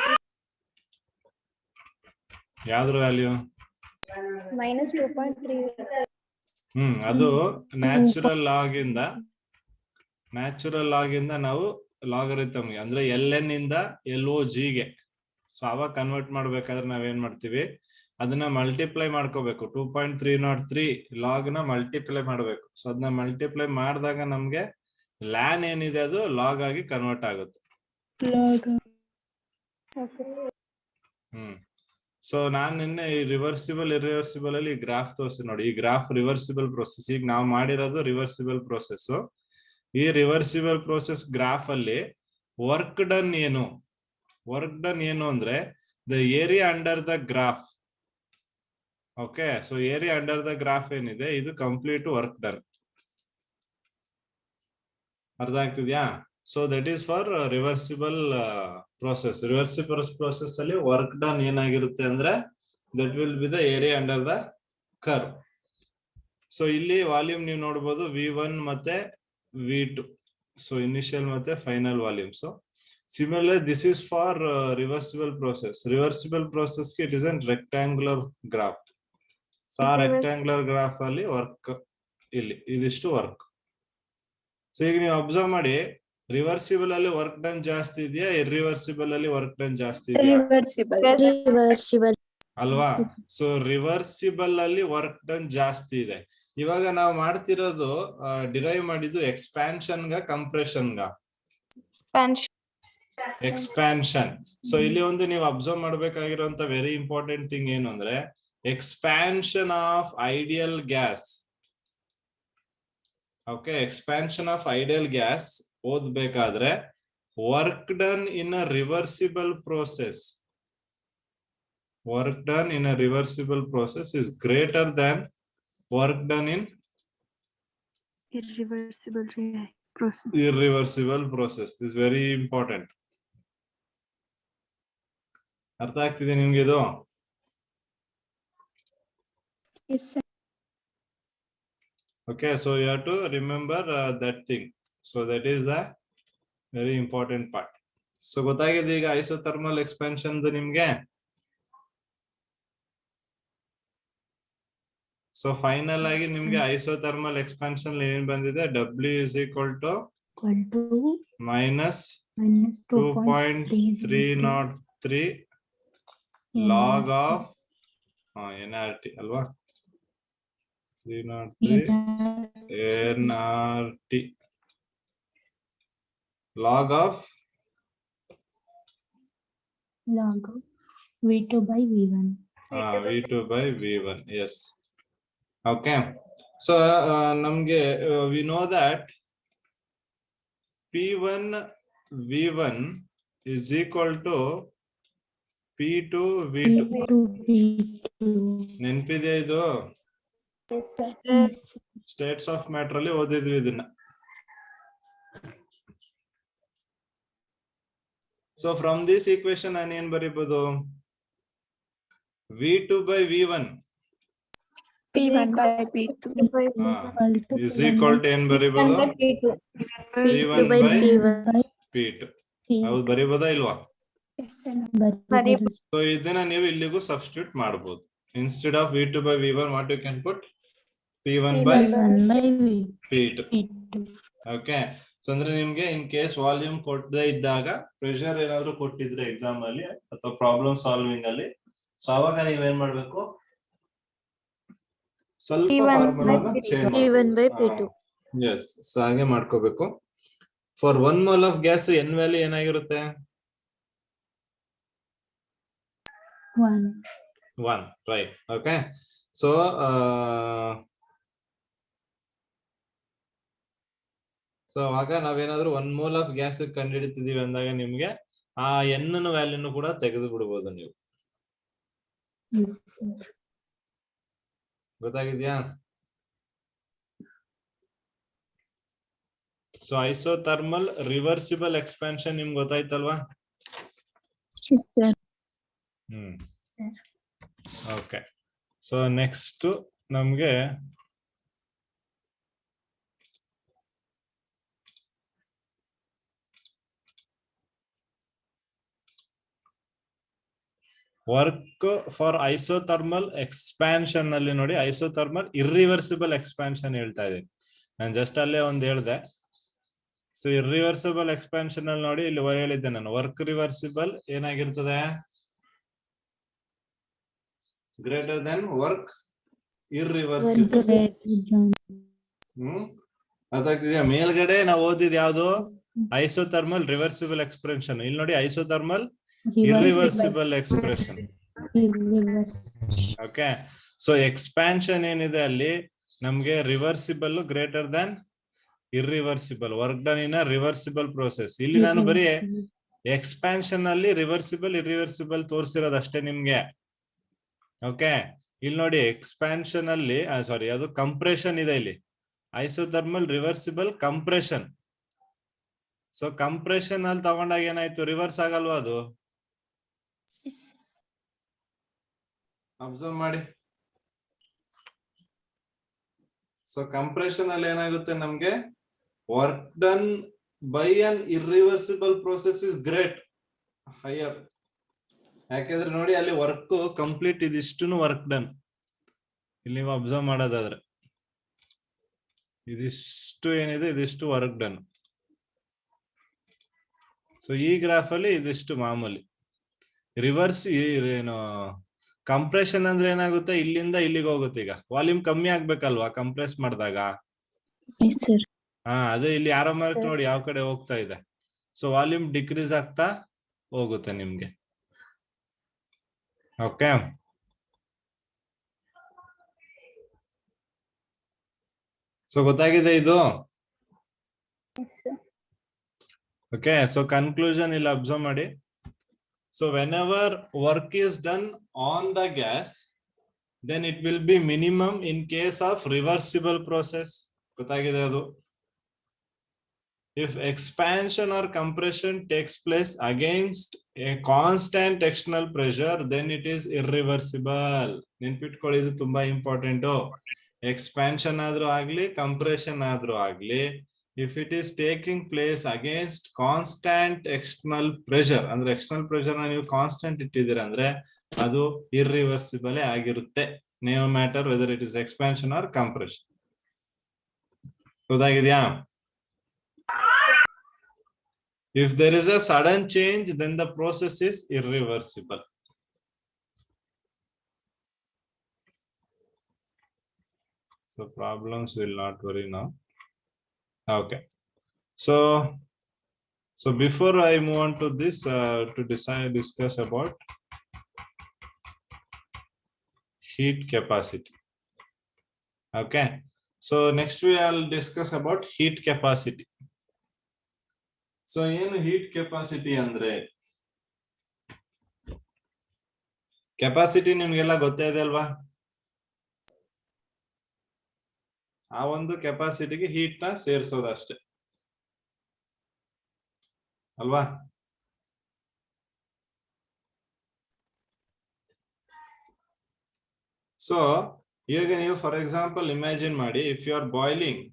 ಯಾವ್ದ್ರ ವ್ಯಾಲ್ಯೂ minus 2.3. ಅದು ನ್ಯಾಚುರಲ್ ಲಾಗ್ ಇಂದ ನಾವು ಲಾಗರಿಥಮ್ ಅಂದ್ರೆ LN ಇಂದ LOG ಗೆ ಸೊ ಅವಾಗ ಕನ್ವರ್ಟ್ ಮಾಡ್ಬೇಕಾದ್ರೆ ನಾವೇನ್ ಮಾಡ್ತೀವಿ ಅದನ್ನ ಮಲ್ಟಿಪ್ಲೈ ಮಾಡ್ಕೋಬೇಕು. 2.303 ಲಾಗ್ ನ ಮಲ್ಟಿಪ್ಲೈ ಮಾಡ್ಬೇಕು. ಸೊ ಅದನ್ನ ಮಲ್ಟಿಪ್ಲೈ ಮಾಡಿದಾಗ ನಮ್ಗೆ ಲ್ಯಾನ್ ಏನಿದೆ ಅದು ಲಾಗ್ ಆಗಿ ಕನ್ವರ್ಟ್ ಆಗುತ್ತೆ. ಸೊ ನಾನ್ ನಿನ್ನೆ ಈ ರಿವರ್ಸಿಬಲ್ ಇರಿವರ್ಸಿಬಲ್ ಅಲ್ಲಿ ಗ್ರಾಫ್ ತೋರಿಸ್ತೀನಿ ನೋಡಿ. ಈ ಗ್ರಾಫ್ ರಿವರ್ಸಿಬಲ್ ಪ್ರೋಸೆಸ್. ಈಗ ನಾವು ಮಾಡಿರೋದು ರಿವರ್ಸಿಬಲ್ ಪ್ರೋಸೆಸ್. ಈ ರಿವರ್ಸಿಬಲ್ ಪ್ರೋಸೆಸ್ ಗ್ರಾಫ್ ಅಲ್ಲಿ ವರ್ಕ್ ಡನ್ ಏನು ಅಂದ್ರೆ the area under the graph okay, so area under the graph ಏನಿದೆ ಇದು ಕಂಪ್ಲೀಟ್ ವರ್ಕ್ ಡನ್. ಅರ್ಥ ಆಗ್ತಿದ್ಯಾ? So that is for reversible process. Reversible process ಅಲ್ಲಿ ವರ್ಕ್ ಡನ್ ಏನಾಗಿರುತ್ತೆ ಅಂದ್ರೆ that will be the area under the curve. So ಇಲ್ಲಿ volume ನೀವು ನೋಡಬಹುದು V1 ಮತ್ತೆ V2. ಸೊ ಇನಿಷಿಯಲ್ ಮತ್ತೆ final volumes. Similarly, this is for reversible process. Reversible process it is a rectangular graph. So rectangular graph ಅಲ್ಲಿ work ಇಲ್ಲಿ ಇದಿಷ್ಟು work. So ಈಗ ನೀವು ಅಬ್ಸರ್ವ್ ಮಾಡಿ, ರಿವರ್ಸಿಬಲ್ ಅಲ್ಲಿ ವರ್ಕ್ ಡನ್ ಜಾಸ್ತಿ ಇದೆಯಾ, ಇರ್ರಿವರ್ಸಿಬಲ್ ಅಲ್ಲಿ ವರ್ಕ್ ಡನ್ ಜಾಸ್ತಿ ಇದೆಯಾ? Reversible. ಅಲ್ವಾ? ಸೊ ರಿವರ್ಸಿಬಲ್ ಅಲ್ಲಿ ವರ್ಕ್ ಡನ್ ಜಾಸ್ತಿ ಇದೆ. ಇವಾಗ ನಾವು ಮಾಡ್ತಿರೋದು ಡಿರೈವ್ ಮಾಡಿದ್ದು ಎಕ್ಸ್ಪ್ಯಾನ್ಷನ್ ಗ ಕಂಪ್ರೆಷನ್ ಗ? ಎಕ್ಸ್ಪ್ಯಾನ್ಷನ್. ಸೊ ಇಲ್ಲಿ ಒಂದು ನೀವು ಅಬ್ಸರ್ವ್ ಮಾಡ್ಬೇಕಾಗಿರುವಂತ ವೆರಿ ಇಂಪಾರ್ಟೆಂಟ್ ಥಿಂಗ್ ಏನು ಅಂದ್ರೆ expansion of ideal gas. Okay, expansion of ideal gas ಓದ್ಬೇಕಾದ್ರೆ work done in a reversible process, work done in a reversible process is greater than work done in irreversible process. This is very important. ಅರ್ಥ ಆಗ್ತಿದೆ ನಿಮ್ಗೆ ಇದು? Okay, so you have to remember that thing. So that is the very important part. So ಗೊತ್ತಾಗಿದೆ ಈಗ isothermal expansion ನಿಮ್ಗೆ. So final ಆಗಿ ನಿಮ್ಗೆ isothermal expansion ಏನ್ ಬಂದಿದೆ? W is equal to minus 2.303 log of NRT ಅಲ್ವಾ? 303 NRT log of V2 by V1. V2 by V1. Yes. Okay, so namge we know that P1 V1 is equal to P2 V2. ನೆನಪಿದೆ ಇದು? States of matter ಅಲ್ಲಿ ಓದಿದ್ವಿ ಇದನ್ನ. So from this equation ನಾನು ಏನ್ ಬರೀಬಹುದು? V2 by V1 P1 by P2 is equal to ಏನ್ ಬರೀಬಹುದು? P1 by P2. ಹೌದು, ಬರೀಬಹುದಾ ಇಲ್ವಾ? So ಇದನ್ನ ನೀವು ಇಲ್ಲಿಗೂ ಸಬ್ಸ್ಟಿಟ್ಯೂಟ್ ಮಾಡಬಹುದು. Instead of V2 by V1 what you can put? P1 by P2. Okay, so ಅಂದ್ರೆ ನಿಮ್ಗೆ ಇನ್ ಕೇಸ್ ವಾಲ್ಯೂಮ್ ಕೊಡದೇ ಇದ್ದಾಗ, ಪ್ರೆಷರ್ ಏನಾದ್ರು ಕೊಟ್ಟಿದ್ರೆ ಎಕ್ಸಾಮ್ ಅಲ್ಲಿ ಅಥವಾ ಪ್ರಾಬ್ಲಮ್ ಸಾಲ್ವಿಂಗ್ ಅಲ್ಲಿ, ಸೊ ಅವಾಗ ನೀವೇನ್ ಮಾಡ್ಬೇಕು? ಸ್ವಲ್ಪ ಫಾರ್ಮುಲಾನ ಚೇಂಜ್ ಮಾಡಬೇಕು. ಎಸ್, ಸೊ ಹಾಗೆ ಮಾಡ್ಕೋಬೇಕು. For 1 mole of gas n value ಏನಾಗಿರುತ್ತೆ? 1, right? Okay, so ಆಗ ನಾವೇನಾದ್ರೂ 1 mole ಆಫ್ ಗ್ಯಾಸ್ ಕಂಡುಹಿಡಿತಿದೀವಿ ಅಂದಾಗ ನಿಮ್ಗೆ ಆ n ನ ವ್ಯಾಲ್ಯೂನು ಕೂಡ ತೆಗೆದು ಬಿಡಬಹುದು ನೀವು. ಗೊತ್ತಾಗಿದ್ಯಾ? ಸೊ ಐಸೋಥರ್ಮಲ್ ರಿವರ್ಸಿಬಲ್ ಎಕ್ಸ್ಪಾನ್ಷನ್ ನಿಮ್ಗೆ ಗೊತ್ತಾಯ್ತಲ್ವಾ? ಓಕೆ, ಸೊ ನೆಕ್ಸ್ಟ್ ನಮ್ಗೆ ವರ್ಕ್ ಫಾರ್ ಐಸೋಥರ್ಮಲ್ ಎಕ್ಸ್ಪಾನ್ಷನ್ ಅಲ್ಲಿ ನೋಡಿ, ಐಸೋಥರ್ಮಲ್ ಇರ್ರಿವರ್ಸಿಬಲ್ ಎಕ್ಸ್ಪಾನ್ಷನ್ ಹೇಳ್ತಾ ಇದ್ದೀನಿ ನಾನು. ಜಸ್ಟ್ ಅಲ್ಲೇ ಒಂದ್ ಹೇಳ್ದೆ. ಸೊ ಇರ್ರಿವರ್ಸಿಬಲ್ ಎಕ್ಸ್ಪಾನ್ಷನ್ ಅಲ್ಲಿ ನೋಡಿ, ಇಲ್ಲಿ ಹೇಳಿದ್ದೆ ನಾನು, ವರ್ಕ್ ರಿವರ್ಸಿಬಲ್ ಏನಾಗಿರ್ತದೆ? Greater than work irreversible. ಅದಾಗ್ತಿದ್ಯಾ? ಮೇಲ್ಗಡೆ ನಾವು ಓದಿದ್ ಯಾವ್ದು? Isothermal reversible expansion. ಇಲ್ಲಿ ನೋಡಿ isothermal irreversible expression. Okay, so expansion ಏನಿದೆ ಅಲ್ಲಿ ನಮ್ಗೆ reversible greater than irreversible, work done in a reversible process. ಇಲ್ಲಿ ನಾನು ಬರೀ ಎಕ್ಸ್ಪಾನ್ಷನ್ ಅಲ್ಲಿ ರಿವರ್ಸಿಬಲ್ ಇರ್ರಿವರ್ಸಿಬಲ್ ತೋರಿಸಿರೋದಷ್ಟೇ ನಿಮ್ಗೆ. ಓಕೆ, ಇಲ್ಲಿ ನೋಡಿ ಎಕ್ಸ್ಪ್ಯಾನ್ಷನ್ ಅಲ್ಲಿ ಸಾರಿ ಅದು ಕಂಪ್ರೆಷನ್ ಇದೆ ಇಲ್ಲಿ, isothermal reversible compression. So compression ಅಲ್ಲಿ ತಗೊಂಡಾಗ ಏನಾಯ್ತು, ರಿವರ್ಸ್ ಆಗಲ್ವಾ ಅದು? ಅಬ್ಸರ್ವ್ ಮಾಡಿ. ಸೊ ಕಂಪ್ರೆಷನ್ ಅಲ್ಲಿ ಏನಾಗುತ್ತೆ ನಮ್ಗೆ, work done by an irreversible process is great higher. ಯಾಕೆಂದ್ರೆ ನೋಡಿ ಅಲ್ಲಿ ವರ್ಕ್ ಕಂಪ್ಲೀಟ್ ಇದಿಷ್ಟು ವರ್ಕ್ ಡನ್. ಇಲ್ಲಿ ನೀವು ಅಬ್ಸರ್ವ್ ಮಾಡೋದಾದ್ರೆ ಇದಿಷ್ಟು ಏನಿದೆ ಇದಿಷ್ಟು ವರ್ಕ್ ಡನ್. ಸೊ ಈ ಗ್ರಾಫ್ ಅಲ್ಲಿ ಇದಿಷ್ಟು ಮಾಮೂಲಿ. ರಿವರ್ಸ್ ಏನು ಕಂಪ್ರೆಷನ್ ಅಂದ್ರೆ ಏನಾಗುತ್ತೆ, ಇಲ್ಲಿಂದ ಇಲ್ಲಿಗೆ ಹೋಗುತ್ತೆ. ಈಗ ವಾಲ್ಯೂಮ್ ಕಮ್ಮಿ ಆಗ್ಬೇಕಲ್ವಾ ಕಂಪ್ರೆಸ್ ಮಾಡಿದಾಗ? ಅದೇ ಇಲ್ಲಿ ಆರೋ ಮಾರ್ಕ್ ನೋಡಿ ಯಾವ ಕಡೆ ಹೋಗ್ತಾ ಇದೆ. ಸೊ ವಾಲ್ಯೂಮ್ ಡಿಕ್ರೀಸ್ ಆಗ್ತಾ ಹೋಗುತ್ತೆ ನಿಮ್ಗೆ. ಓಕೆ, ಸೊ ಗೊತ್ತಾಗಿದೆ ಇದು? ಓಕೆ, ಸೊ ಕನ್ಕ್ಲೂಷನ್ ಇಲ್ಲಿ ಅಬ್ಸರ್ವ್ ಮಾಡಿ. So whenever work is done on the gas, then it will be minimum in case of reversible process. ಗೊತ್ತಾಗಿದೆ ಅದು? If expansion or compression takes place against a constant external pressure, then it is irreversible. ನೆನ್ಪಿಟ್ಕೊಳ್ಳಿ, ಇದು ತುಂಬಾ important. Expansion ಆದ್ರೂ ಆಗ್ಲಿ compression ಆದ್ರೂ ಆಗ್ಲಿ, if it is taking place against constant external pressure, ಅಂದ್ರೆ ಎಕ್ಸ್ಟರ್ನಲ್ ಪ್ರೆಷರ್ ನ ನೀವು ಕಾನ್ಸ್ಟೆಂಟ್ ಇಟ್ಟಿದ್ದೀರ ಅಂದ್ರೆ ಅದು ಇರ್ರಿವರ್ಸಿಬಲ್ ಆಗಿರುತ್ತೆ, no matter whether it is expansion or compression. ಗೊತ್ತಾಗಿದ್ಯಾ? If there is a sudden change, then the process is irreversible. So problems will not worry now. Okay, so before I move on to this, to discuss about heat capacity. Okay, so next we will discuss about heat capacity. So ಏನು heat capacity ಅಂದ್ರೆ, capacity ನಿಮ್ಗೆಲ್ಲ ಗೊತ್ತೇ ಇದೆ ಅಲ್ವಾ? ಆ ಒಂದು ಕೆಪಾಸಿಟಿಗೆ heat ನ ಸೇರಿಸೋದಷ್ಟೇ ಅಲ್ವಾ? ಸೊ ಈಗ ನೀವು ಫಾರ್ ಎಕ್ಸಾಂಪಲ್ ಇಮ್ಯಾಜಿನ್ ಮಾಡಿ, if you are boiling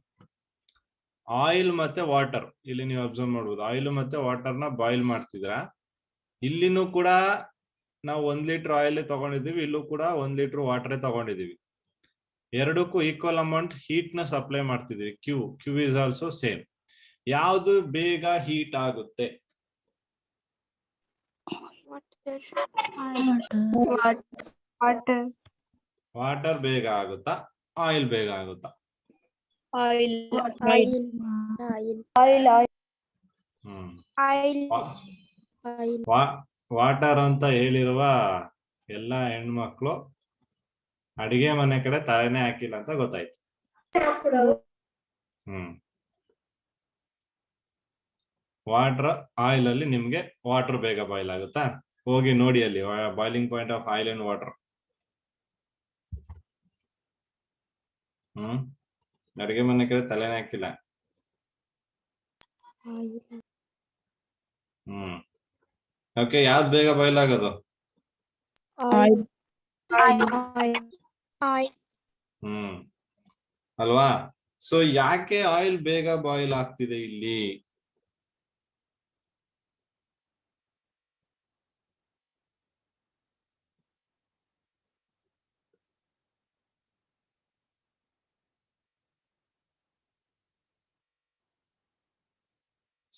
oil ಮತ್ತೆ ವಾಟರ್, ಇಲ್ಲಿ ನೀವು ಅಬ್ಸರ್ವ್ ಮಾಡ್ಬೋದು ಆಯಿಲ್ ಮತ್ತೆ ವಾಟರ್ ನ ಬಾಯ್ಲ್ ಮಾಡ್ತಿದ್ರ. ಇಲ್ಲಿನೂ ಕೂಡ ನಾವು 1 ಲೀಟರ್ ಆಯಿಲ್ ತಗೊಂಡಿದೀವಿ, ಇಲ್ಲೂ ಕೂಡ 1 ಲೀಟರ್ ವಾಟರ್ ತಗೊಂಡಿದೀವಿ. ಎರಡಕ್ಕೂ ಈಕ್ವಲ್ ಅಮೌಂಟ್ ಹೀಟ್ ನ ಸಪ್ಲೈ ಮಾಡ್ತಿದೀವಿ. Q is also same. ಯಾವ್ದು ಬೇಗ ಹೀಟ್ ಆಗುತ್ತೆ? ವಾಟರ್ ಬೇಗ ಆಗುತ್ತಾ, ಆಯಿಲ್ ಬೇಗ ಆಗುತ್ತಾ? ವಾಟರ್ ಅಂತ ಹೇಳಿರುವ ಎಲ್ಲಾ ಹೆಣ್ಮಕ್ಳು ಅಡಿಗೆ ಮನೆ ಕಡೆ ತಲೆನೇ ಹಾಕಿಲ್ಲ ಅಂತ ಗೊತ್ತಾಯ್ತು. ವಾಟರ್ ಆಯಿಲ್ ಅಲ್ಲಿ ನಿಮ್ಗೆ ವಾಟರ್ ಬೇಗ ಬಾಯ್ಲ್ ಆಗುತ್ತಾ? ಹೋಗಿ ನೋಡಿ ಅಲ್ಲಿ boiling point of oil and water. ಅಡಿಗೆ ಮನೆ ಕಡೆ ತಲೆನೇ ಹಾಕಿಲ್ಲ. ಓಕೆ, ಯಾವ್ದು ಬೇಗ ಬಾಯ್ಲ್ ಆಗೋದು? ಅಲ್ವಾ? ಸೊ ಯಾಕೆ ಆಯಿಲ್ ಬೇಗ ಬಾಯ್ಲ್ ಆಗ್ತಿದೆ ಇಲ್ಲಿ?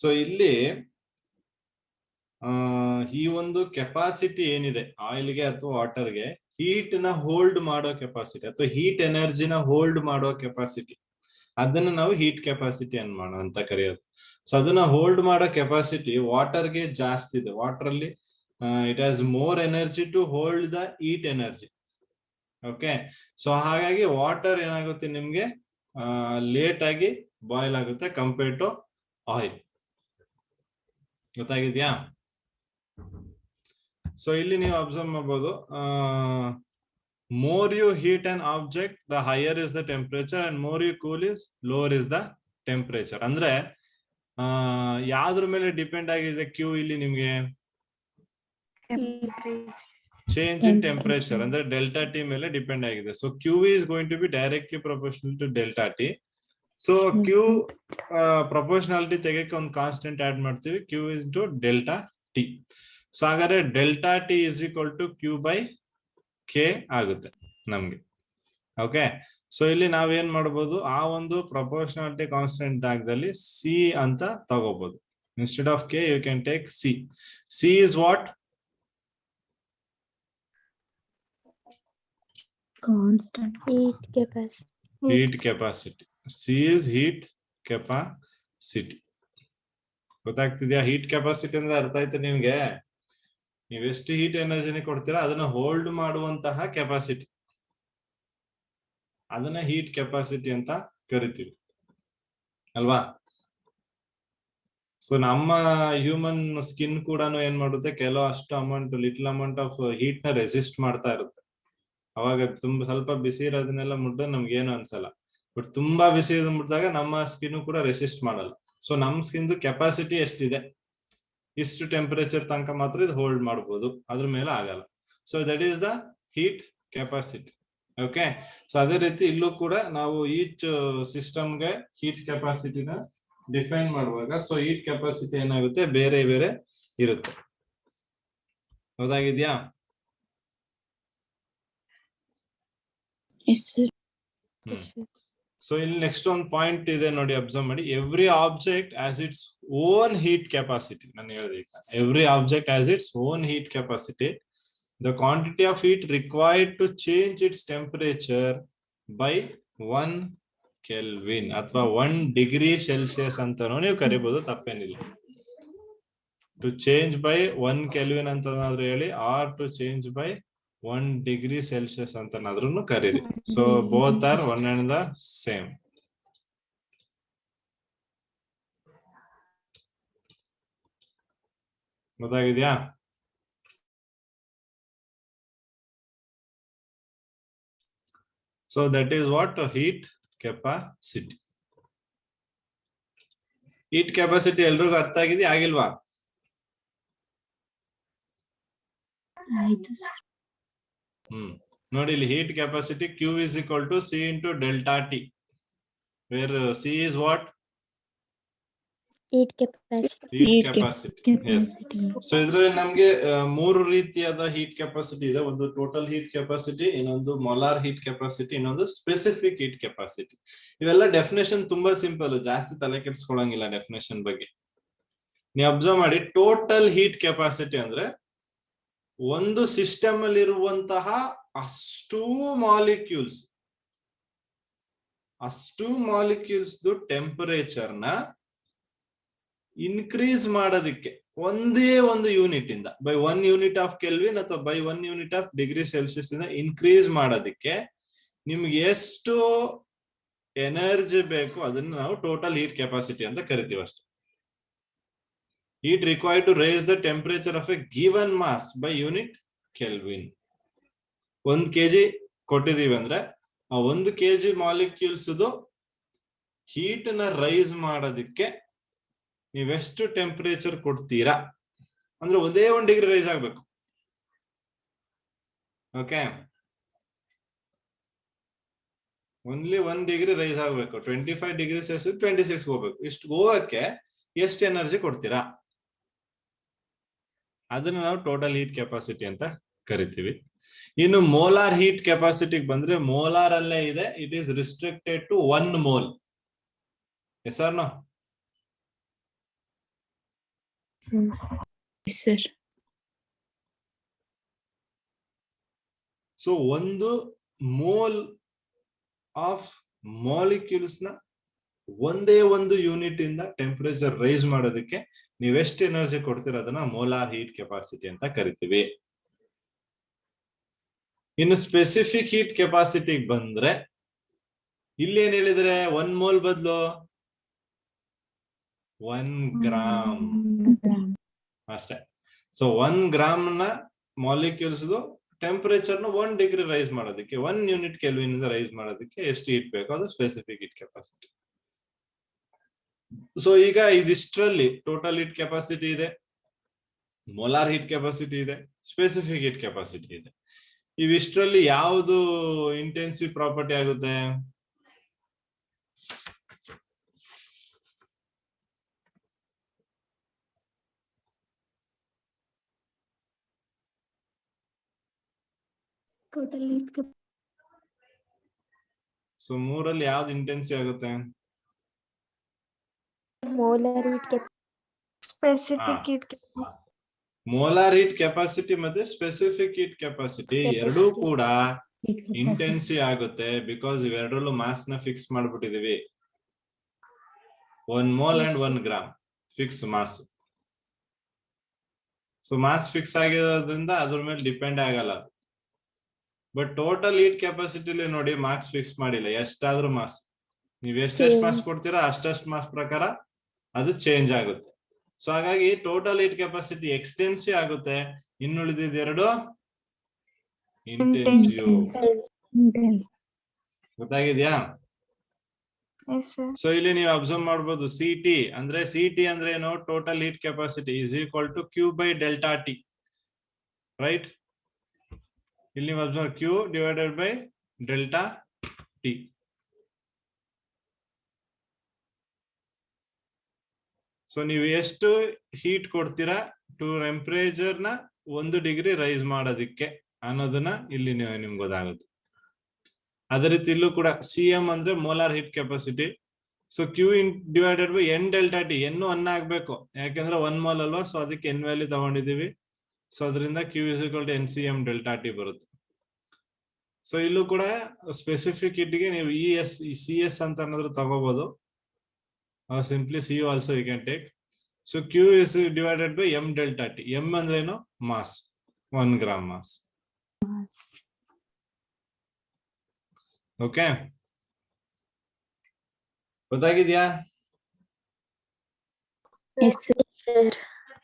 ಸೊ ಇಲ್ಲಿ ಈ ಒಂದು ಕೆಪಾಸಿಟಿ ಏನಿದೆ ಆಯಿಲ್ಗೆ ಅಥವಾ ವಾಟರ್ಗೆ, ಹೀಟ್ ನ ಹೋಲ್ಡ್ ಮಾಡೋ ಕೆಪಾಸಿಟಿ ಅಥವಾ ಹೀಟ್ ಎನರ್ಜಿನ ಹೋಲ್ಡ್ ಮಾಡೋ ಕೆಪಾಸಿಟಿ, ಅದನ್ನ ನಾವು ಹೀಟ್ ಕೆಪಾಸಿಟಿ ಅಂತ ಕರೆಯೋದು. ಸೊ ಅದನ್ನ ಹೋಲ್ಡ್ ಮಾಡೋ ಕೆಪಾಸಿಟಿ ವಾಟರ್ಗೆ ಜಾಸ್ತಿ ಇದೆ. ವಾಟರ್ ಅಲ್ಲಿ it has more energy to hold the heat energy. Okay, so ಹಾಗಾಗಿ ವಾಟರ್ ಏನಾಗುತ್ತೆ ನಿಮ್ಗೆ ಲೇಟ್ ಆಗಿ ಬಾಯ್ಲ್ ಆಗುತ್ತೆ ಕಂಪೇರ್ಡ್ ಟು ಆಯಿಲ್. ಗೊತ್ತಾಗಿದ್ಯಾ? ಸೊ ಇಲ್ಲಿ ನೀವು ಅಬ್ಸರ್ವ್ ಮಾಡಬಹುದು, more you heat an object, the higher is the temperature, and more you cool is lower is the temperature. ಅಂದ್ರೆ ಯಾವ್ದ್ರ ಮೇಲೆ ಡಿಪೆಂಡ್ ಆಗಿದೆ ಕ್ಯೂ ಇಲ್ಲಿ ನಿಮ್ಗೆ? ಚೇಂಜ್ ಇನ್ ಟೆಂಪರೇಚರ್ ಅಂದ್ರೆ ಡೆಲ್ಟಾ ಟಿ ಮೇಲೆ ಡಿಪೆಂಡ್ ಆಗಿದೆ. So Q is going to be directly proportional to delta T. So Q proportionality ತೆಗೆಕ್ಕೆ ಒಂದು ಕಾನ್ಸ್ಟೆಂಟ್ ಆಡ್ ಮಾಡ್ತೀವಿ, Q is to delta T. So ಹಾಗಾದ್ರೆ delta T is equal to Q by K ಆಗುತ್ತೆ ನಮ್ಗೆ. Okay, so ಇಲ್ಲಿ ನಾವೇನ್ ಮಾಡ್ಬೋದು, ಆ ಒಂದು ಪ್ರಪೋರ್ಷನಾಲಿಟಿ ಕಾನ್ಸ್ಟೆಂಟ್ ಜಾಗದಲ್ಲಿ ಸಿ ಅಂತ ತಗೋಬಹುದು. Instead of K you can take C. C is what? Constant heat capacity. Heat capacity. C is heat capacity. ಗೊತ್ತಾಗ್ತಿದ್ಯಾ? ಹೀಟ್ ಕೆಪಾಸಿಟಿ ಅಂದ್ರೆ ಅರ್ಥ ಆಯ್ತು ನಿಮ್ಗೆ? ನೀವೆಷ್ಟು ಹೀಟ್ ಎನರ್ಜಿನ ಕೊಡ್ತೀರಾ ಅದನ್ನ ಹೋಲ್ಡ್ ಮಾಡುವಂತಹ ಕೆಪಾಸಿಟಿ, ಅದನ್ನ ಹೀಟ್ ಕೆಪಾಸಿಟಿ ಅಂತ ಕರಿತೀವಿ ಅಲ್ವಾ? ಸೊ ನಮ್ಮ ಹ್ಯೂಮನ್ ಸ್ಕಿನ್ ಕೂಡ ಏನ್ ಮಾಡುತ್ತೆ, ಕೆಲವು ಅಷ್ಟು amount little amount of heat ನ ರೆಸಿಸ್ಟ್ ಮಾಡ್ತಾ ಇರುತ್ತೆ. ಅವಾಗ ತುಂಬಾ ಸ್ವಲ್ಪ ಬಿಸಿ ಇರೋದನ್ನೆಲ್ಲ ಮುಟ್ಟ ನಮ್ಗೆ ಏನು ಅನ್ಸಲ್ಲ. ಬಟ್ ತುಂಬಾ ಬಿಸಿ ಇರೋದ್ ಮುಟ್ಟಿದಾಗ ನಮ್ಮ ಸ್ಕಿನ್ ಕೂಡ ರೆಸಿಸ್ಟ್ ಮಾಡಲ್ಲ. ಸೊ ನಮ್ ಸ್ಕಿನ್ ಕೆಪಾಸಿಟಿ ಎಷ್ಟಿದೆ, ಇಷ್ಟು ಟೆಂಪರೇಚರ್ ತನಕ ಮಾತ್ರ ಇದು ಹೋಲ್ಡ್ ಮಾಡಬಹುದು, ಅದ್ರ ಮೇಲೆ ಆಗಲ್ಲ. So that is the heat capacity. Okay, so ಅದೇ ರೀತಿ ಇಲ್ಲೂ ಕೂಡ ನಾವು ಈಚ್ ಸಿಸ್ಟಮ್ಗೆ ಹೀಟ್ ಕೆಪಾಸಿಟಿನ ಡಿಫೈನ್ ಮಾಡುವಾಗ, ಸೊ ಹೀಟ್ ಕೆಪಾಸಿಟಿ ಏನಾಗುತ್ತೆ, ಬೇರೆ ಬೇರೆ ಇರುತ್ತೆ. ಹೌದಾಗಿದ್ಯಾ? Yes, sir. ಸೊ ಇಲ್ಲಿ ನೆಕ್ಸ್ಟ್ ಒಂದು ಪಾಯಿಂಟ್ ಇದೆ ನೋಡಿ, ಅಬ್ಸರ್ವ್ ಮಾಡಿ. Every object as its own heat capacity. ನಾನು ಹೇಳಿದೆ ಈಗ, every object as its own heat capacity. The quantity of heat required to change its temperature by 1 Kelvin ಅಥವಾ 1 degree Celsius ಅಂತಾನೂ ನೀವು ಕರಿಬಹುದು, ತಪ್ಪೇನಿಲ್ಲ. To change by 1 Kelvin ಅಂತನಾದ್ರೂ ಹೇಳಿ, or to change by 1 degree Celsius ಅಂತನಾದ್ರೂ ಕರೀರಿ. So both are one and the same. ಗೊತ್ತಾಗಿದ್ಯಾ? So that is what heat capacity. Heat capacity ಎಲ್ರಿಗೂ ಅರ್ಥ ಆಗಿದೆ ಆಗಿಲ್ವಾ? ನೋಡಿ ಇಲ್ಲಿ heat capacity Q is equal to C into delta T, where C is what? Heat capacity. Heat capacity. Yes. So ಇದರಲ್ಲಿ ನಮಗೆ ಮೂರು ರೀತಿಯಾದ ಹೀಟ್ ಕೆಪಾಸಿಟಿ ಇದೆ. ಒಂದು ಟೋಟಲ್ ಹೀಟ್ ಕೆಪಾಸಿಟಿ, ಇನ್ನೊಂದು ಮೊಲಾರ್ ಹೀಟ್ ಕೆಪಾಸಿಟಿ, ಇನ್ನೊಂದು ಸ್ಪೆಸಿಫಿಕ್ ಹೀಟ್ ಕೆಪಾಸಿಟಿ. ಇವೆಲ್ಲ definition ತುಂಬಾ ಸಿಂಪಲ್, ಜಾಸ್ತಿ ತಲೆ ಕೆಡಿಸ್ಕೊಳ್ಳಂಗಿಲ್ಲ ಡೆಫಿನೇಷನ್ ಬಗ್ಗೆ. ನೀವು ಅಬ್ಸರ್ವ್ ಮಾಡಿ, ಟೋಟಲ್ ಹೀಟ್ ಕೆಪಾಸಿಟಿ ಅಂದ್ರೆ ಒಂದು ಸಿಸ್ಟಮ್ ಅಲ್ಲಿ ಇರುವಂತಹ ಅಷ್ಟು ಮಾಲಿಕ್ಯೂಲ್ಸ್ ಟೆಂಪರೇಚರ್ ನ ಇನ್ಕ್ರೀಸ್ ಮಾಡೋದಕ್ಕೆ ಒಂದೇ ಒಂದು ಯೂನಿಟ್ ಇಂದ, ಬೈ 1 ಯೂನಿಟ್ ಆಫ್ ಕೆಲ್ವಿನ್ ಅಥವಾ by 1 unit of degree Celsius ಇಂದ ಇನ್ಕ್ರೀಸ್ ಮಾಡೋದಕ್ಕೆ ನಿಮ್ಗೆ ಎಷ್ಟು ಎನರ್ಜಿ ಬೇಕು ಅದನ್ನ ನಾವು ಟೋಟಲ್ ಹೀಟ್ ಕೆಪಾಸಿಟಿ ಅಂತ ಕರಿತೀವಿ ಅಷ್ಟೇ. Heat required to raise the temperature of a given mass by unit Kelvin. 1 kg ಕೊಟ್ಟಿದೀವಿ ಅಂದ್ರೆ ಆ 1 kg ಮಾಲಿಕ್ಯೂಲ್ಸ್ ಹೀಟ್ ನ ರೈಸ್ ಮಾಡೋದಕ್ಕೆ ನೀವೆಷ್ಟು ಟೆಂಪರೇಚರ್ ಕೊಡ್ತೀರಾ ಅಂದ್ರೆ ಒಂದೇ 1 ಡಿಗ್ರಿ ರೈಸ್ ಆಗ್ಬೇಕು. ಓಕೆ, ಓನ್ಲಿ 1 ಡಿಗ್ರಿ ರೈಸ್ ಆಗ್ಬೇಕು. 25 ಡಿಗ್ರಿ ಸೆಲ್ಸಿಯಸ್ 26 ಹೋಗ್ಬೇಕು. ಇಷ್ಟು ಹೋಗಕ್ಕೆ ಎಷ್ಟು ಎನರ್ಜಿ ಕೊಡ್ತೀರಾ ಅದನ್ನ ನಾವು ಟೋಟಲ್ ಹೀಟ್ ಕೆಪಾಸಿಟಿ ಅಂತ ಕರಿತೀವಿ. ಇನ್ನು ಮೋಲಾರ್ ಹೀಟ್ ಕೆಪಾಸಿಟಿಗೆ ಬಂದ್ರೆ, ಮೋಲಾರ್ ಅಲ್ಲೇ ಇದೆ, it is restricted to 1 mole. Yes or no? Yes, sir. So 1 mole of molecules ನ ಒಂದೇ 1 ಯೂನಿಟ್ ಇಂದ ಟೆಂಪರೇಚರ್ ರೈಸ್ ಮಾಡೋದಕ್ಕೆ ನೀವೆಷ್ಟು ಎನರ್ಜಿ ಕೊಡ್ತೀರ ಅದನ್ನ ಮೋಲಾರ್ ಹೀಟ್ ಕೆಪಾಸಿಟಿ ಅಂತ ಕರಿತೀವಿ. ಇನ್ನು ಸ್ಪೆಸಿಫಿಕ್ ಹೀಟ್ ಕೆಪಾಸಿಟಿಗೆ ಬಂದ್ರೆ, ಇಲ್ಲಿ ಏನ್ ಹೇಳಿದ್ರೆ 1 ಮೋಲ್ ಬದಲು 1 ಗ್ರಾಮ್ ಅಷ್ಟೇ. ಸೊ 1 ಗ್ರಾಮ್ ನ ಮಾಲಿಕ್ಯೂಲ್ಸ್ ಟೆಂಪರೇಚರ್ ನ 1 ಡಿಗ್ರಿ ರೈಸ್ ಮಾಡೋದಕ್ಕೆ 1 ಯೂನಿಟ್ ಕೆಲ್ವಿನ್ ಇಂದ ರೈಸ್ ಮಾಡೋದಕ್ಕೆ ಎಷ್ಟು ಹೀಟ್ ಬೇಕು ಅದು ಸ್ಪೆಸಿಫಿಕ್ ಹೀಟ್ ಕೆಪಾಸಿಟಿ. ಸೊ ಈಗ ಇದಿಷ್ಟರಲ್ಲಿ ಟೋಟಲ್ ಹೀಟ್ ಕೆಪಾಸಿಟಿ ಇದೆ, ಮೋಲಾರ್ ಹೀಟ್ ಕೆಪಾಸಿಟಿ ಇದೆ, ಸ್ಪೆಸಿಫಿಕ್ ಹೀಟ್ ಕೆಪಾಸಿಟಿ ಇದೆ. ಇವಿಷ್ಟರಲ್ಲಿ ಯಾವುದು ಇಂಟೆನ್ಸಿವ್ ಪ್ರಾಪರ್ಟಿ ಆಗುತ್ತೆ? Total heat ಸೊ ಮೂರಲ್ಲಿ ಯಾವ್ದು ಇಂಟೆನ್ಸಿವ್ ಆಗುತ್ತೆ? molar heat Specific heat capacity. Molar heat capacity ಮತ್ತೆ ಸ್ಪೆಸಿಫಿಕ್ ಹೀಟ್ ಕೆಪಾಸಿಟಿ ಎರಡೂ ಕೂಡ ಇಂಟೆನ್ಸಿವ್ ಆಗುತ್ತೆ. ಬಿಕಾಸ್ ಇವೆರಡರಲ್ಲೂ ಮಾಸ್ ನ ಫಿಕ್ಸ್ ಮಾಡ್ಬಿಟ್ಟಿದೀವಿ. 1 mole and 1 gram fix mass. So mass fix ಆಗಿರೋದ್ರಿಂದ ಅದ್ರ ಮೇಲೆ ಡಿಪೆಂಡ್ ಆಗಲ್ಲ. ಬಟ್ ಟೋಟಲ್ ಹೀಟ್ ಕೆಪಾಸಿಟಿಲಿ ನೋಡಿ ಮಾರ್ಕ್ಸ್ ಫಿಕ್ಸ್ ಮಾಡಿಲ್ಲ, ಎಷ್ಟಾದ್ರೂ ಮಾಸ್ ನೀವ್ ಎಷ್ಟೆಷ್ಟು ಮಾಸ್ ಕೊಡ್ತೀರಾ ಅಷ್ಟಷ್ಟು ಮಾಸ್ ಪ್ರಕಾರ ಅದು ಚೇಂಜ್ ಆಗುತ್ತೆ. ಸೊ ಹಾಗಾಗಿ ಟೋಟಲ್ ಹೀಟ್ ಕೆಪಾಸಿಟಿ ಎಕ್ಸ್ಟೆನ್ಸಿವ್ ಆಗುತ್ತೆ, ಇನ್ನುಳಿದಿದ್ದು ಎರಡು ಇಂಟೆನ್ಸಿವ್. ಗೊತ್ತಾಗಿದ್ಯಾ? Yes, sir. ಸೊ ಇಲ್ಲಿ ನೀವು ಅಬ್ಸರ್ವ್ ಮಾಡಬಹುದು ಸಿಟಿ ಅಂದ್ರೆ ಅಂದ್ರೆ ಏನು? Total heat capacity is equal to Q by delta T, right? ಇಲ್ಲಿ ನೀವು observe Q divided by delta T. So ನೀವು ಎಷ್ಟು ಹೀಟ್ ಕೊಡ್ತೀರಾ ಟೆಂಪರೇಚರ್ ನ 1 ಡಿಗ್ರಿ ರೈಸ್ ಮಾಡೋದಿಕ್ಕೆ ಅನ್ನೋದನ್ನ ಇಲ್ಲಿ ನಿಮ್ಗೆ ಗೊತ್ತಾಗುತ್ತೆ. ಅದೇ ರೀತಿ ಇಲ್ಲೂ ಕೂಡ ಸಿಎಂ ಅಂದ್ರೆ molar heat capacity. So Q divided by N delta T, ಎನ್ನು 1 ಆಗ್ಬೇಕು ಯಾಕೆಂದ್ರೆ 1 ಮೋಲ್ ಅಲ್ವಾ, ಸೊ ಅದಕ್ಕೆ ಎನ್ ವ್ಯಾಲ್ಯೂ ತಗೊಂಡಿದೀವಿ. ಸೊ ಅದರಿಂದ Q is equal to N C M delta T ಬರುತ್ತೆ. ಸೊ ಇಲ್ಲೂ ಕೂಡ ಸ್ಪೆಸಿಫಿಕ್ ಹೀಟ್ಗೆ ನೀವು ಸಿ ಎಸ್ ಅಂತ ಅನ್ನೋದ್ರ ತಗೋಬಹುದು. Simply C also you can take. So Q is divided by M delta T. M ಅಂದ್ರೆ ಏನು? Mass, 1 gram mass. ಓಕೆ, ಗೊತ್ತಾಗಿದ್ಯಾ? Yes, sir.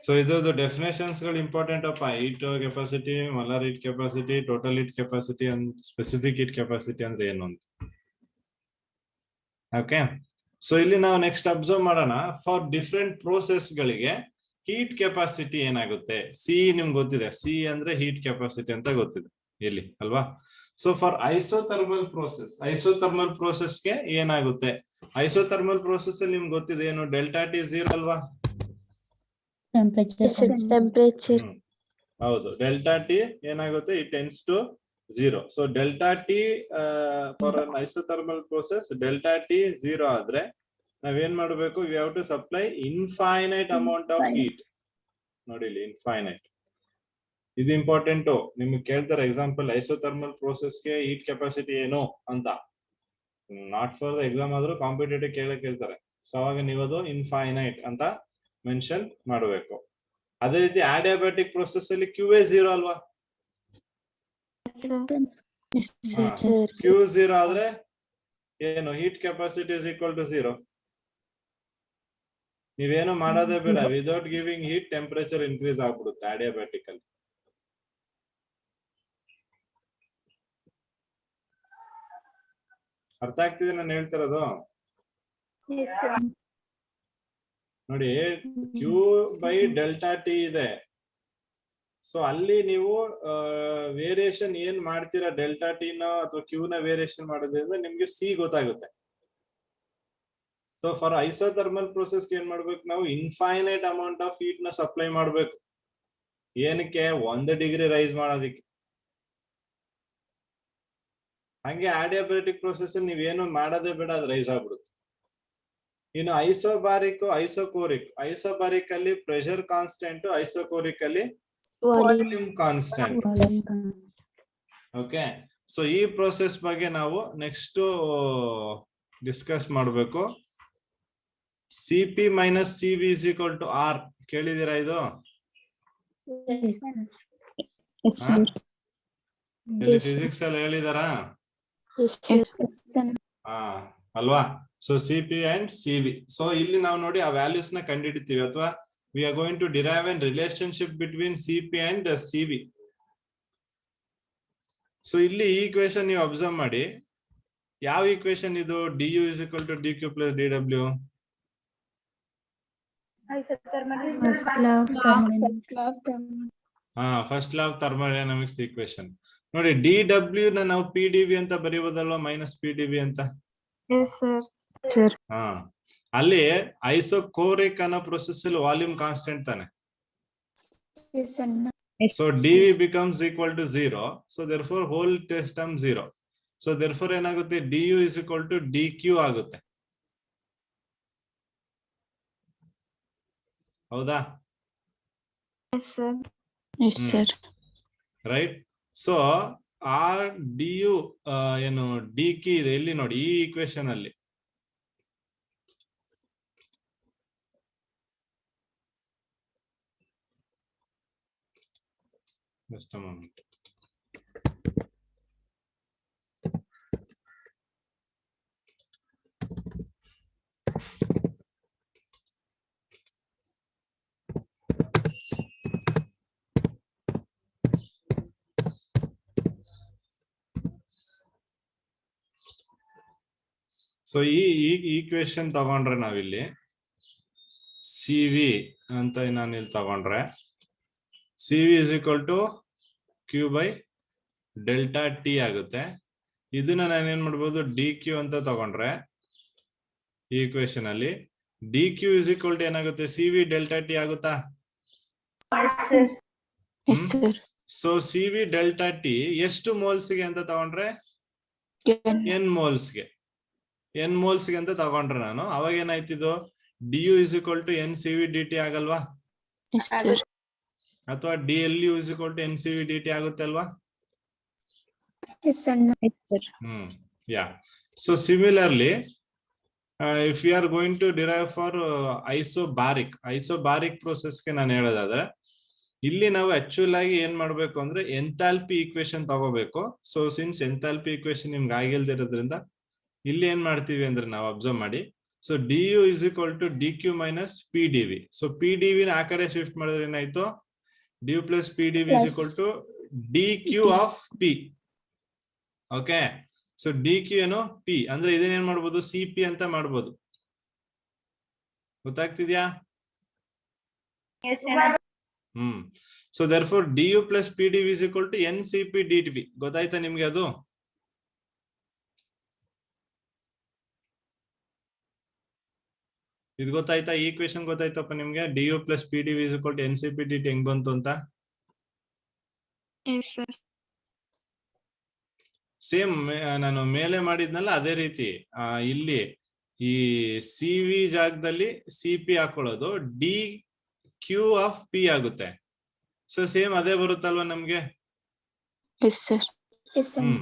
ಸೊ ಇದು ಡೆಫಿನೇಷನ್ಸ್ ಗಳು ಇಂಪಾರ್ಟೆಂಟ್ ಅಪ್ಪ. Heat capacity, molar heat capacity, total heat capacity, specific heat capacity ಅಂದ್ರೆ ಏನು ಅಂತ. Okay, so ಇಲ್ಲಿ ನಾವು ನೆಕ್ಸ್ಟ್ ಅಬ್ಸರ್ವ್ ಮಾಡೋಣ. ಫಾರ್ ಡಿಫ್ರೆಂಟ್ ಪ್ರೋಸೆಸ್ ಗಳಿಗೆ ಹೀಟ್ ಕೆಪಾಸಿಟಿ ಏನಾಗುತ್ತೆ? ಸಿ ನಿಮ್ಗೆ ಗೊತ್ತಿದೆ, ಸಿ ಅಂದ್ರೆ ಹೀಟ್ ಕೆಪಾಸಿಟಿ ಅಂತ ಗೊತ್ತಿದೆ ಇಲ್ಲಿ ಅಲ್ವಾ? ಸೊ ಫಾರ್ ಐಸೋಥರ್ಮಲ್ ಪ್ರೋಸೆಸ್ಗೆ ಏನಾಗುತ್ತೆ? ಐಸೋಥರ್ಮಲ್ ಪ್ರೋಸೆಸ್ ಅಲ್ಲಿ ನಿಮ್ಗೆ ಗೊತ್ತಿದೆ ಏನು? ಡೆಲ್ಟಾ ಟಿ 0 ಅಲ್ವಾ? Temperature. ಹೌದು, ಡೆಲ್ಟಾ ಟಿ ಏನಾಗುತ್ತೆ? It tends to 0. So delta T for an isothermal process delta T 0 ಆದ್ರೆ ನಾವೇನ್ ಮಾಡಬೇಕು? We have to supply infinite amount of heat. ನೋಡಿ ಇಲ್ಲಿ ಇನ್ಫೈನೈಟ್, ಇದು ಇಂಪಾರ್ಟೆಂಟ್. ನಿಮ್ಗೆ ಕೇಳ್ತಾರೆ ಎಕ್ಸಾಂಪಲ್, ಐಸೋಥರ್ಮಲ್ ಪ್ರೋಸೆಸ್ಗೆ ಹೀಟ್ ಕೆಪಾಸಿಟಿ ಏನು ಅಂತ. ನಾಟ್ ಫಾರ್ ದ ಎಕ್ಸಾಮ್ ಆದ್ರೂ ಕಾಂಪಿಟೇಟಿವ್ ಕೇಳ್ತಾರೆ. ಸೊ ಅವಾಗ ನೀವು ಅದು ಇನ್ಫೈನೈಟ್ ಅಂತ ಮೆನ್ಷನ್ ಮಾಡಬೇಕು. ಅದೇ ರೀತಿ ಅಡಿಯಾಬ್ಯಾಟಿಕ್ ಪ್ರೋಸೆಸ್ ಅಲ್ಲಿ ಕ್ಯೂ ಎ 0 ಅಲ್ವಾ? Yes, sir. ಕ್ಯೂ 0 ಆದ್ರೆ ಏನು? Heat capacity is equal to 0. ನೀವೇನು ಮಾಡೋದೇ ಬೇಡ, without giving heat temperature increase ಆಗ್ಬಿಡುತ್ತೆ ಅಡಿಯಾಬ್ಯಾಟಿಕ್ ಅಲ್ಲಿ. ಅರ್ಥ ಆಗ್ತಿದೆ ನಾನು ಹೇಳ್ತಿರೋದು? ನೋಡಿ, ಕ್ಯೂ ಬೈ ಡೆಲ್ಟಾ ಟಿ ಇದೆ. ಸೊ ಅಲ್ಲಿ ನೀವು ವೇರಿಯೇಷನ್ ಏನ್ ಮಾಡ್ತೀರಾ ಡೆಲ್ಟಾ ಟಿ ನ ಅಥವಾ ಕ್ಯೂ ನ ವೇರಿಯೇಷನ್ ಮಾಡೋದ್ರಿಂದ ನಿಮ್ಗೆ ಸಿ ಗೊತ್ತಾಗುತ್ತೆ. ಸೊ ಫಾರ್ ಐಸೋಥರ್ಮಲ್ ಪ್ರೋಸೆಸ್ ಏನ್ ಮಾಡ್ಬೇಕು ನಾವು? ಇನ್ಫೈನೈಟ್ ಅಮೌಂಟ್ ಆಫ್ ಹೀಟ್ ನ ಸಪ್ಲೈ ಮಾಡ್ಬೇಕು. ಏನಕ್ಕೆ? 1 ಡಿಗ್ರಿ ರೈಸ್ ಮಾಡೋದಿಕ್ಕೆ. ಹಂಗೆ ಅಡಿಯಾಬ್ಯಾಟಿಕ್ ಪ್ರೋಸೆಸ್ ನೀವೇನು ಮಾಡೋದೇ ಬೇಡ, ಅದು ರೈಸ್ ಆಗ್ಬಿಡುತ್ತೆ. ಇನ್ನು ಐಸೋಕೋರಿಕ್ ಅಲ್ಲಿ ಪ್ರೆಷರ್ ಕಾನ್ಸ್ಟೆಂಟ್, ಐಸೋಕೋರಿಕ್ ಅಲ್ಲಿ ವಾಲ್ಯೂಮ್ ಕಾನ್ಸ್ಟೆಂಟ್. ಓಕೆ, ಸೊ ಈ ಪ್ರೋಸೆಸ್ ಬಗ್ಗೆ ನಾವು ನೆಕ್ಸ್ಟ್ ಡಿಸ್ಕಸ್ ಮಾಡಬೇಕು. CP minus CV is equal to R. ಕೇಳಿದೀರಾ ಇದು? ಫಿಸಿಕ್ಸ್ ಅಲ್ಲಿ ಹೇಳಿದಾರಾ? ಅಲ್ವಾ? So CP and CV. So ಇಲ್ಲಿ ನಾವು ನೋಡಿ ಆ ವ್ಯಾಲ್ಯೂಸ್ ನ ಕಂಡುಹಿಡಿತೀವಿ, ಅಥವಾ we are going to derive an relationship between CP and CV. So ಇಲ್ಲಿ ಈ ಈಕ್ವೇಶನ್ ನೀವು ಅಬ್ಸರ್ವ್ ಮಾಡಿ, ಯಾವ ಈಕ್ವೇಶನ್ ಇದು? D U is equal to D Q plus D W. First law of thermodynamics. First law of thermodynamics equation ನೋಡಿ. D W ನ ನಾವು P D V ಅಂತ ಬರೀಬೋದಲ್ವಾ, ಮೈನಸ್ ಪಿ ಡಿ ವಿ ಅಂತ. Sir. ಹಾ, ಅಲ್ಲಿ ಐಸೋಕೋರಿಕ್ ಅನ್ನೋ ಪ್ರೊಸೆಸ್ ಅಲ್ಲಿ ವಾಲ್ಯೂಮ್ ಕಾನ್ಸ್ಟೆಂಟ್ ತಾನೆ. Yes, Anna. So dv becomes equal to 0. So therefore whole test term 0. So therefore ಏನಾಗುತ್ತೆ? du is equal to dq ಆಗುತ್ತೆ. ಹೌದಾ? Yes, sir. ರೈಟ್. ಸೊ ಆ du ಏನು dq ಇದೆ ಇಲ್ಲಿ ನೋಡಿ, ಈ ಈಕ್ವೇಶನ್ ಅಲ್ಲಿ. Just a moment. ಸೊ ಈ ಈಕ್ವೇಶನ್ ತಗೊಂಡ್ರೆ ನಾವಿಲ್ಲಿ ಸಿ ವಿ ಅಂತ ನಾನು ಇಲ್ಲಿ ತಗೊಂಡ್ರೆ, C V is equal to Q by delta T ಆಗುತ್ತೆ. ಇದನ್ನ ನಾನೇನ್ ಮಾಡ್ಬೋದು? ಡಿ ಕ್ಯೂ ಅಂತ ತಗೊಂಡ್ರೆ ಈ ಈಕ್ವೇಶನ್ ಅಲ್ಲಿ D Q is equal to ಏನಾಗುತ್ತೆ? ಸಿ ವಿ ಡೆಲ್ಟಾ ಟಿ ಆಗುತ್ತಾ? Yes, sir. So C V delta T ಎಷ್ಟು ಮೋಲ್ಸ್ಗೆ ಅಂತ ತಗೊಂಡ್ರೆ? ಎನ್ ಮೋಲ್ಸ್ಗೆ. ಎನ್ ಮೋಲ್ಸ್ಗೆ ಅಂತ ತಗೊಂಡ್ರೆ ನಾನು, ಅವಾಗ ಏನಾಯ್ತಿದ್ದು? D U is equal to N C V D T ಆಗಲ್ವಾ? Yes, sir. ಅಥವಾ D L U is equal to N C V D T ಆಗುತ್ತೆ ಅಲ್ವಾ? Yes, Anna. Yes, sir. Yeah. So similarly, if we are going to derive for isobaric process ಗೆ ನಾನು ಹೇಳೋದಾದ್ರೆ, ಇಲ್ಲಿ ನಾವು actual ಆಗಿ ಏನ್ ಮಾಡ್ಬೇಕು ಅಂದ್ರೆ ಎಂಥಾಲ್ಪಿ ಈಕ್ವೇಶನ್ ತಗೋಬೇಕು. ಸೊ ಸಿನ್ಸ್ ಎಂಥಾಲ್ಪಿ ಈಕ್ವೇಶನ್ ನಿಮ್ಗೆ ಆಗಿಲ್ದಿರೋದ್ರಿಂದ ಇಲ್ಲಿ ಏನ್ ಮಾಡ್ತೀವಿ ಅಂದ್ರೆ ನಾವು ಅಬ್ಸರ್ವ್ ಮಾಡಿ. So D U is equal to D Q minus P D V. So P D V ನ ಆ ಕಡೆ ಶಿಫ್ಟ್ ಮಾಡಿದ್ರೆ ಏನಾಯ್ತು? D U plus P D V is equal to D Q of P. Okay. So D Q ಏನು? P ಅಂದ್ರೆ ಇದನ್ನೇನ್ ಮಾಡ್ಬೋದು? C P ಅಂತ ಮಾಡ್ಬೋದು. ಗೊತ್ತಾಗ್ತಿದ್ಯಾ? So therefore D U plus P D V is equal to N C P D T P. ಗೊತ್ತಾಯ್ತಾ ನಿಮ್ಗೆ ಅದು? ಇದು ಗೊತ್ತಾಯ್ತಾ? ಈ ಈಕ್ವೇಶನ್ ಗೊತ್ತಾಯ್ತಪ್ಪ ನಿಮ್ಗೆ? D U plus P D V is equal to N C P D T ಹೆಂಗ್ ಬಂತು ಅಂತ? ಸೇಮ್ ನಾನು ಮೇಲೆ ಮಾಡಿದ್ನಲ್ಲ ಅದೇ ರೀತಿ ಇಲ್ಲಿ ಈ ಸಿ ವಿ ಜಾಗದಲ್ಲಿ ಸಿ ಪಿ ಹಾಕೊಳ್ಳೋದು ಡಿ ಕ್ಯೂ ಆಫ್ ಪಿ ಆಗುತ್ತೆ. ಸೊ ಸೇಮ್ ಅದೇ ಬರುತ್ತಲ್ವಾ ನಮ್ಗೆ? Yes, sir. Yes, Anna.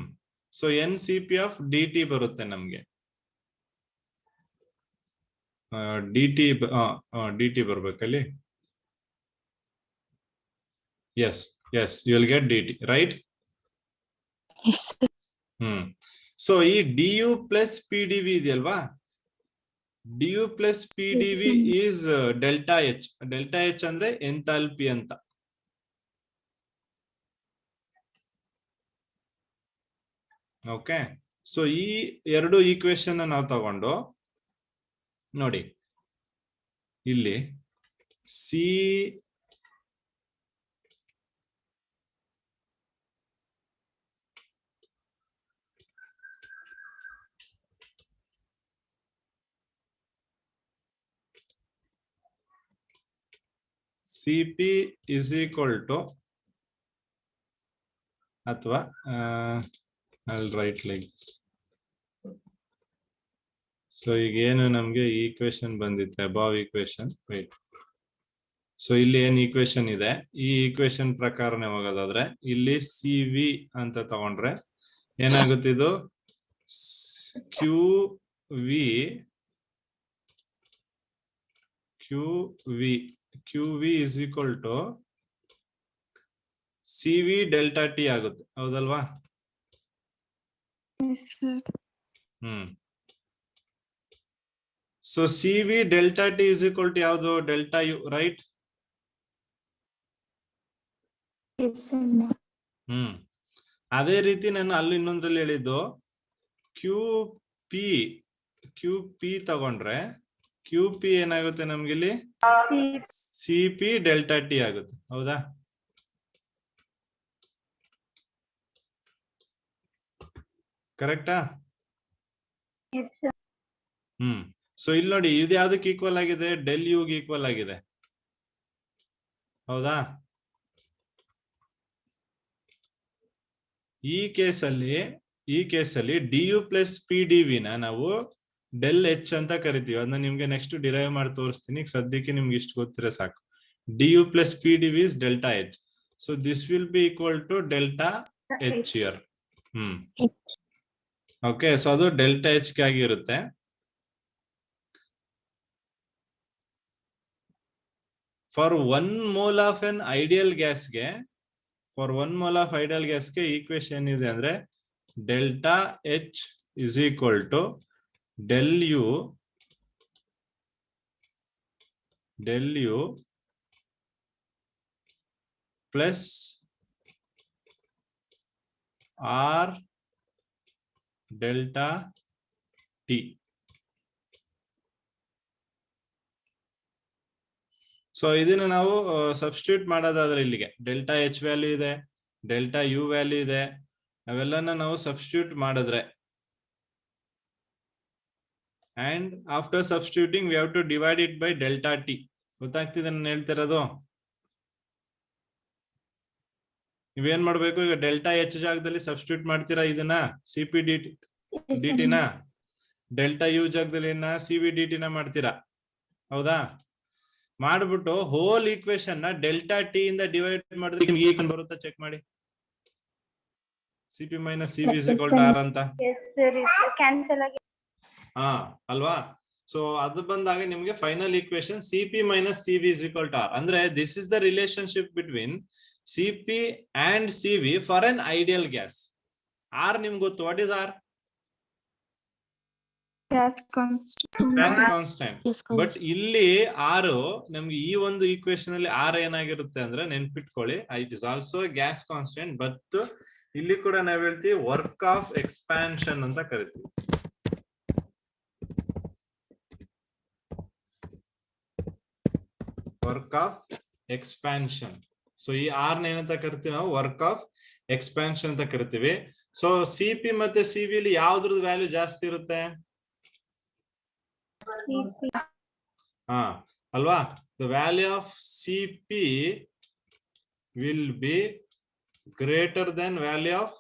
So N C P of D T ಬರುತ್ತೆ ನಮ್ಗೆ. ಡಿ ಟಿ ಬರ್ಬೇಕಲ್ಲಿ. Yes yes, you will get D T, right? Yes, sir. So ಈ D U plus P D V ಇದೆಯಲ್ವಾ, D U plus P D V is delta H. Delta H ಅಂದ್ರೆ enthalpy ಅಂತ. Okay. So ಈ ಎರಡು equation ನಾವು ತಗೊಂಡು ನೋಡಿ, ಇಲ್ಲಿ C P is equal to, ಅಥವಾ I'll write like this. So ಈಗ ಏನು ನಮ್ಗೆ ಈಕ್ವೇಶನ್ ಬಂದಿತ್ತೆ, ಅಬಾವ್ ಈಕ್ವೇಶನ್. ರೈಟ್. ಸೊ ಇಲ್ಲಿ ಏನ್ ಈಕ್ವೇಶನ್ ಇದೆ, ಈ ಈಕ್ವೇಶನ್ ಪ್ರಕಾರನೇ ಹೋಗೋದಾದ್ರೆ ಇಲ್ಲಿ ಸಿ ವಿ ಅಂತ ತಗೊಂಡ್ರೆ ಏನಾಗುತ್ತಿದ್ದು? Q V is equal to C V delta T ಆಗುತ್ತೆ. ಹೌದಲ್ವಾ? So C V delta T is equal to ಯಾವುದು? Delta U, right? Yes, Anna. ಅದೇ ರೀತಿ ನಾನು ಅಲ್ಲಿ ಇನ್ನೊಂದ್ರಲ್ಲಿ ಹೇಳಿದ್ದು ಕ್ಯೂ ಪಿ ತಗೊಂಡ್ರೆ ಕ್ಯೂ ಪಿ ಏನಾಗುತ್ತೆ ನಮ್ಗೆ ಇಲ್ಲಿ ಸಿ ಪಿ ಡೆಲ್ಟಾ ಟಿ ಆಗುತ್ತೆ. ಹೌದಾ? ಕರೆಕ್ಟಾ? ಸೊ ಇಲ್ಲಿ ನೋಡಿ ಇದು ಯಾವ್ದಕ್ಕೆ ಈಕ್ವಲ್ ಆಗಿದೆ? ಡೆಲ್ ಯುಗೆ ಈಕ್ವಲ್ ಆಗಿದೆ. ಹೌದಾ? ಈ ಕೇಸಲ್ಲಿ D U plus P D ವಿನ ನಾವು ಡೆಲ್ ಎಚ್ ಅಂತ ಕರಿತೀವಿ. ಅದನ್ನ ನಿಮ್ಗೆ ನೆಕ್ಸ್ಟ್ ಡಿರೈವ್ ಮಾಡಿ ತೋರಿಸ್ತೀನಿ. ಸದ್ಯಕ್ಕೆ ನಿಮ್ಗೆ ಇಷ್ಟು ಗೊತ್ತಿರೋ ಸಾಕು. D U plus P D V is delta H. So this will be equal to delta H here. Okay, so ಅದು ಡೆಲ್ಟಾ ಎಚ್ ಗೆ ಆಗಿರುತ್ತೆ. For 1 mole of N ideal ಗ್ಯಾಸ್ಗೆ ಈಕ್ವೇಶನ್ ಇದೆ ಅಂದ್ರೆ delta H is equal to del U plus R delta T. So ಇದನ್ನ ನಾವು substitute ಮಾಡೋದಾದ್ರೆ ಇಲ್ಲಿಗೆ ಡೆಲ್ಟಾ ಎಚ್ ವ್ಯಾಲ್ಯೂ ಇದೆ, ಡೆಲ್ಟಾ ಯು ವ್ಯಾಲ್ಯೂ ಇದೆ, ಅವೆಲ್ಲನ ನಾವು ಸಬ್ಸ್ಟಿಟ್ಯೂಟ್ ಮಾಡಿದ್ರೆ and after substituting we have to divide it by delta T. ಗೊತ್ತಾಗ್ತಿದೆ ನಾನು ಹೇಳ್ತಿರೋದು? ನೀವೇನ್ ಮಾಡ್ಬೇಕು ಈಗ? ಡೆಲ್ಟಾ ಎಚ್ ಜಾಗದಲ್ಲಿ ಸಬ್ಸ್ಟಿಟ್ಯೂಟ್ ಮಾಡ್ತೀರಾ ಇದನ್ನ ಸಿ ಪಿ ಡಿ ಟಿನ, ಡೆಲ್ಟಾ ಯು ಜಾಗದಲ್ಲಿ ಸಿ ವಿ ಡಿ ಟಿನ ಮಾಡ್ತೀರಾ. ಹೌದಾ? ಮಾಡ್ಬಿಟ್ಟು ಹೋಲ್ ಈಕ್ವೇಶನ್ ನ ಡೆಲ್ಟಾ ಟಿ ಇಂದ ಡಿವೈಡ್ ಮಾಡಿದ್ರೆ ನಿಮ್ಗೆ ಈಗ ಬರುತ್ತಾ? ಚೆಕ್ ಮಾಡಿ. CP minus C V R ಅಂತ. ಹಾ ಅಲ್ವಾ? ಸೊ ಅದು ಬಂದಾಗ ನಿಮ್ಗೆ final equation CP minus C V R. ಅಂದ್ರೆ this is the relationship between CP and C V for an ideal gas. R ನಿಮ್ಗೆ ಗೊತ್ತು. What is R? Gas constant. But ಇಲ್ಲಿ ಆರ್ ನಮ್ಗೆ ಈ ಒಂದು ಈಕ್ವೇಶನ್ ಅಲ್ಲಿ ಆರ್ ಏನಾಗಿರುತ್ತೆ ಅಂದ್ರೆ ನೆನ್ಪಿಟ್ಕೊಳ್ಳಿ, it is also gas constant. But ಇಲ್ಲಿ ಕೂಡ ನಾವ್ ಹೇಳ್ತೀವಿ ವರ್ಕ್ ಆಫ್ ಎಕ್ಸ್ಪಾನ್ಷನ್ ಅಂತ ಕರಿತೀವಿ. Work of expansion. ಸೊ ಈ ಆರ್ ಏನಂತ ಕರಿತೀವಿ ನಾವು? ವರ್ಕ್ ಆಫ್ ಎಕ್ಸ್ಪಾನ್ಷನ್ ಅಂತ ಕರಿತೀವಿ. ಸೊ ಸಿ ಪಿ ಮತ್ತೆ ಸಿ ವಿ ಅಲ್ಲಿ ಯಾವ್ದ್ರದ್ದು ವ್ಯಾಲ್ಯೂ ಜಾಸ್ತಿ ಇರುತ್ತೆ? ಹಾ ಅಲ್ವಾ? The value of C P will be greater than value of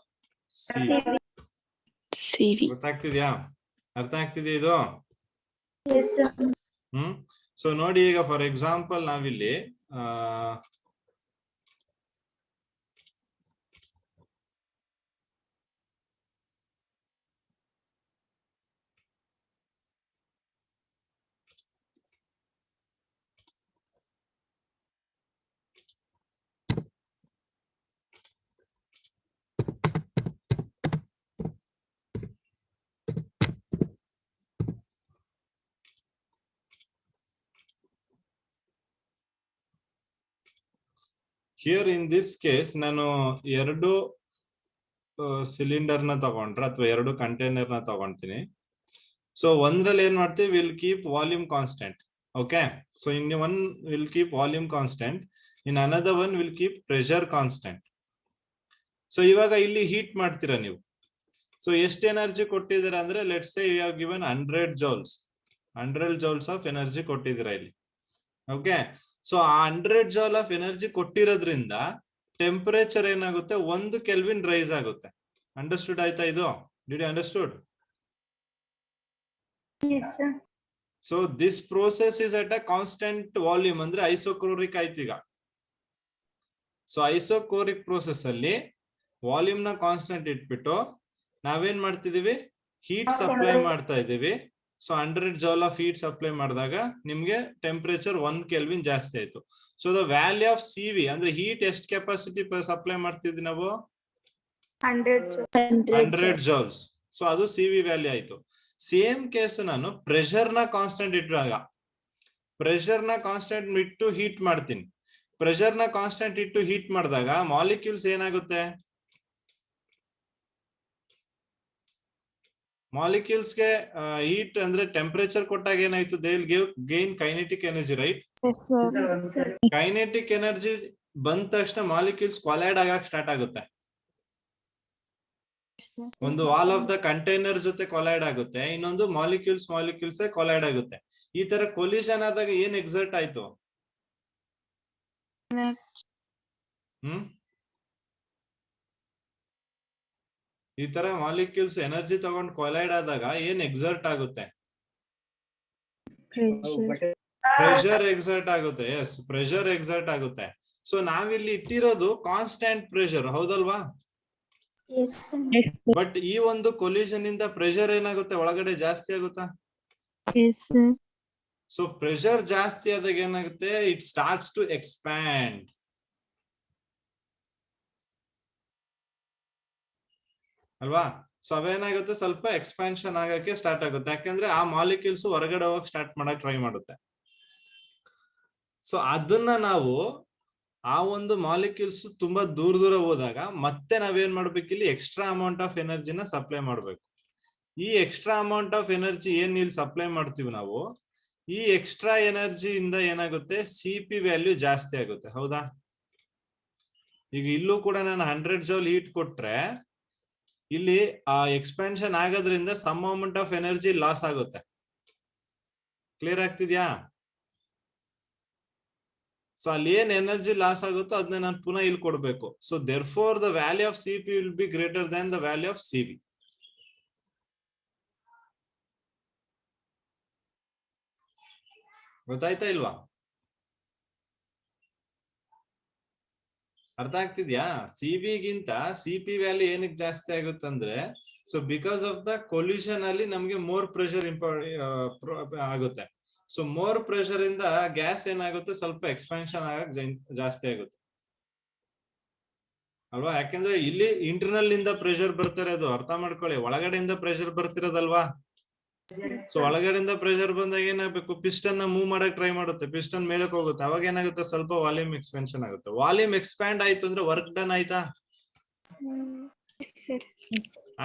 C V. ಗೊತ್ತಾಗ್ತಿದ್ಯಾ? ಅರ್ಥ ಆಗ್ತಿದ್ಯಾ ಇದು? ಸೊ ನೋಡಿ, ಈಗ ಫಾರ್ ಎಕ್ಸಾಂಪಲ್ ನಾವಿಲ್ಲಿ ಹಿಯರ್ ಇನ್ ದಿಸ್ ಕೇಸ್ ನಾನು ಎರಡು ಸಿಲಿಂಡರ್ ನ ತಗೊಂಡ್ರೆ ಅಥವಾ ಎರಡು ಕಂಟೈನರ್ ನ ತಗೊಂತೀನಿ. ಸೊ ಒಂದ್ರಲ್ಲಿ ಏನ್ ಮಾಡ್ತೀವಿ? Will keep volume constant. Okay, so in one will keep volume constant, in another one will keep pressure constant. So ಇವಾಗ ಇಲ್ಲಿ ಹೀಟ್ ಮಾಡ್ತೀರಾ ನೀವು. ಸೊ ಎಷ್ಟು ಎನರ್ಜಿ ಕೊಟ್ಟಿದ್ದೀರಾ ಅಂದ್ರೆ let's say you have given 100 joules of energy ಕೊಟ್ಟಿದ್ದೀರಾ ಇಲ್ಲಿ. Okay, so ಆ 100 ಜೌಲ್ ಆಫ್ ಎನರ್ಜಿ ಕೊಟ್ಟಿರೋದ್ರಿಂದ ಟೆಂಪರೇಚರ್ ಏನಾಗುತ್ತೆ? 1 ಕೆಲ್ವಿನ್ ರೈಸ್ ಆಗುತ್ತೆ. ಅಂಡರ್ಸ್ಟುಡ್ ಆಯ್ತಾ ಇದು? Did you understood? So this process is at a constant volume, ಅಂದ್ರೆ ಐಸೋಕ್ರೋರಿಕ್ ಆಯ್ತು ಈಗ. ಸೊ ಐಸೋಕ್ರೋರಿಕ್ ಪ್ರೋಸೆಸ್ ಅಲ್ಲಿ ವಾಲ್ಯೂಮ್ ನ ಕಾನ್ಸ್ಟೆಂಟ್ ಇಟ್ಬಿಟ್ಟು ನಾವೇನ್ ಮಾಡ್ತಿದೀವಿ? ಹೀಟ್ ಸಪ್ಲೈ ಮಾಡ್ತಾ ಇದೀವಿ. So 100 joule of heat supply ಮಾಡಿದಾಗ ನಿಮ್ಗೆ ಟೆಂಪರೇಚರ್ 1 ಕೆಲ್ವಿನ್ ಜಾಸ್ತಿ ಆಯ್ತು. So the value of C V ಅಂದ್ರೆ ಹೀಟ್ ಎಷ್ಟು ಕೆಪಾಸಿಟಿ ಸಪ್ಲೈ ಮಾಡ್ತಿದ್ವಿ ನಾವು? 100 ಜೌಲ್ಸ್. ಸೊ ಅದು ಸಿ ವಿ ವ್ಯಾಲ್ಯೂ ಆಯ್ತು. ಸೇಮ್ ಕೇಸ್ ನಾನು ಪ್ರೆಷರ್ ನ ಕಾನ್ಸ್ಟೆಂಟ್ ಇಟ್ಟಾಗ, ಪ್ರೆಷರ್ ನ ಕಾನ್ಸ್ಟೆಂಟ್ ಇಟ್ಟು ಹೀಟ್ ಮಾಡ್ತೀನಿ. ಪ್ರೆಷರ್ ನ ಕಾನ್ಸ್ಟೆಂಟ್ ಇಟ್ಟು ಹೀಟ್ ಮಾಡಿದಾಗ ಮಾಲಿಕ್ಯೂಲ್ಸ್ ಏನಾಗುತ್ತೆ? ಮಾಲಿಕ್ಯೂಲ್ಸ್ ಗೆ ಹೀಟ್ ಅಂದ್ರೆ ಟೆಂಪರೇಚರ್ ಕೊಟ್ಟಾಗ ಏನಾಯ್ತು, they will give gain kinetic energy, right? Yes, sir. Kinetic energy ಬಂದ ತಕ್ಷಣ ಮಾಲಿಕ್ಯೂಲ್ಸ್ ಕೊಲೈಡ್ ಆಗಕ್ ಸ್ಟಾರ್ಟ್ ಆಗುತ್ತೆ. ಒಂದು ವಾಲ್ ಆಫ್ ದ ಕಂಟೈನರ್ ಜೊತೆ ಕೊಲೈಡ್ ಆಗುತ್ತೆ, ಇನ್ನೊಂದು ಮಾಲಿಕ್ಯೂಲ್ಸ್ ಕೊಲೈಡ್ ಆಗುತ್ತೆ. ಈ ತರ ಕೊಲಿಷನ್ ಆದಾಗ ಏನ್ ಎಕ್ಸರ್ಟ್ ಆಯ್ತು? ಈ ತರ ಮಾಲಿಕ್ಯೂಲ್ಸ್ ಎನರ್ಜಿ ತಗೊಂಡ್ ಕೊಲೈಡ್ ಆದಾಗ ಏನ್ ಎಕ್ಸರ್ಟ್ ಆಗುತ್ತೆ? ಪ್ರೆಷರ್ ಎಕ್ಸರ್ಟ್ ಆಗುತ್ತೆ. ಎಸ್, ಪ್ರೆಷರ್ ಎಕ್ಸರ್ಟ್ ಆಗುತ್ತೆ. ಸೊ ನಾವಿಲ್ಲಿ ಇಟ್ಟಿರೋದು ಕಾನ್ಸ್ಟೆಂಟ್ ಪ್ರೆಷರ್, ಹೌದಲ್ವಾ? Yes, sir. ಬಟ್ ಈ ಒಂದು ಕೊಲಿಷನ್ ಇಂದ ಪ್ರೆಷರ್ ಏನಾಗುತ್ತೆ, ಒಳಗಡೆ ಜಾಸ್ತಿ ಆಗುತ್ತಾ? Yes, sir. ಸೊ ಪ್ರೆಷರ್ ಜಾಸ್ತಿ ಆದಾಗ ಏನಾಗುತ್ತೆ, ಇಟ್ ಸ್ಟಾರ್ಟ್ಸ್ ಟು ಎಕ್ಸ್ಪ್ಯಾಂಡ್. ಅಲ್ವಾ? ಸೊ ಅವೇನಾಗುತ್ತೆ, ಸ್ವಲ್ಪ ಎಕ್ಸ್ಪಾನ್ಷನ್ ಆಗಕ್ಕೆ ಸ್ಟಾರ್ಟ್ ಆಗುತ್ತೆ. ಯಾಕಂದ್ರೆ ಆ ಮಾಲಿಕ್ಯೂಲ್ಸ್ ಹೊರಗಡೆ ಹೋಗಕ್ ಸ್ಟಾರ್ಟ್ ಮಾಡಕ್ ಟ್ರೈ ಮಾಡುತ್ತೆ. ಸೊ ಅದನ್ನ ನಾವು ಆ ಒಂದು ಮಾಲಿಕ್ಯೂಲ್ಸ್ ತುಂಬಾ ದೂರ ಹೋದಾಗ ಮತ್ತೆ ನಾವೇನ್ ಮಾಡ್ಬೇಕು, ಇಲ್ಲಿ ಎಕ್ಸ್ಟ್ರಾ ಅಮೌಂಟ್ ಆಫ್ ಎನರ್ಜಿನ ಸಪ್ಲೈ ಮಾಡ್ಬೇಕು. ಈ ಎಕ್ಸ್ಟ್ರಾ ಅಮೌಂಟ್ ಆಫ್ ಎನರ್ಜಿ ಏನ್ ಇಲ್ಲಿ ಸಪ್ಲೈ ಮಾಡ್ತೀವಿ ನಾವು, ಈ ಎಕ್ಸ್ಟ್ರಾ ಎನರ್ಜಿ ಇಂದ ಏನಾಗುತ್ತೆ, CP ವ್ಯಾಲ್ಯೂ ಜಾಸ್ತಿ ಆಗುತ್ತೆ, ಹೌದಾ? ಈಗ ಇಲ್ಲೂ ಕೂಡ ನಾನು 100 ಜೌಲ್ ಹೀಟ್ ಕೊಟ್ರೆ ಇಲ್ಲಿ ಆ ಎಕ್ಸ್ಪಾನ್ಷನ್ ಆಗೋದ್ರಿಂದ some amount of energy loss ಆಗುತ್ತೆ. ಕ್ಲಿಯರ್ ಆಗ್ತಿದ್ಯಾ? ಸೊ ಅಲ್ಲಿ ಏನ್ ಎನರ್ಜಿ ಲಾಸ್ ಆಗುತ್ತೋ ಅದನ್ನ ನಾನು ಪುನಃ ಇಲ್ಲಿ ಕೊಡ್ಬೇಕು. So therefore the value of CP will be greater than the value of CV. ಗೊತ್ತಾಯ್ತಾ ಇಲ್ವಾ? ಅರ್ಥ ಆಗ್ತಿದ್ಯಾ? CV ಗಿಂತ CP ವ್ಯಾಲ್ಯೂ ಏನಕ್ಕೆ ಜಾಸ್ತಿ ಆಗುತ್ತಂದ್ರೆ, so because of the collision ಅಲ್ಲಿ ನಮ್ಗೆ ಮೋರ್ ಪ್ರೆಷರ್ ಆಗುತ್ತೆ. ಸೊ ಮೋರ್ ಪ್ರೆಷರ್ ಇಂದ ಗ್ಯಾಸ್ ಏನಾಗುತ್ತೆ, ಸ್ವಲ್ಪ ಎಕ್ಸ್ಪಾನ್ಷನ್ ಆಗಕ್ ಜಾಸ್ತಿ ಆಗುತ್ತೆ, ಅಲ್ವಾ? ಯಾಕಂದ್ರೆ ಇಲ್ಲಿ ಇಂಟರ್ನಲ್ ಇಂದ ಪ್ರೆಷರ್ ಬರ್ತಿರೋದು, ಅರ್ಥ ಮಾಡ್ಕೊಳ್ಳಿ. ಒಳಗಡೆಯಿಂದ ಪ್ರೆಷರ್ ಬರ್ತಿರೋದಲ್ವಾ? ಸೊ ಒಳಗಡೆಯಿಂದ ಪ್ರೆಷರ್ ಬಂದಾಗ ಏನಾಗಬೇಕು, ಪಿಸ್ಟನ್ ನ ಮೂವ್ ಮಾಡಕ್ ಟ್ರೈ ಮಾಡುತ್ತೆ, ಪಿಸ್ಟನ್ ಮೇಲಕ್ಕೆ ಹೋಗುತ್ತೆ. ಅವಾಗ ಏನಾಗುತ್ತೆ, ಸ್ವಲ್ಪ ವಾಲ್ಯೂಮ್ ಎಕ್ಸ್ಪೆನ್ಷನ್ ಆಗುತ್ತೆ. ವಾಲ್ಯೂಮ್ ಎಕ್ಸ್ಪ್ಯಾಂಡ್ ಆಯ್ತು ಅಂದ್ರೆ ವರ್ಕ್ ಡನ್ ಆಯ್ತಾ?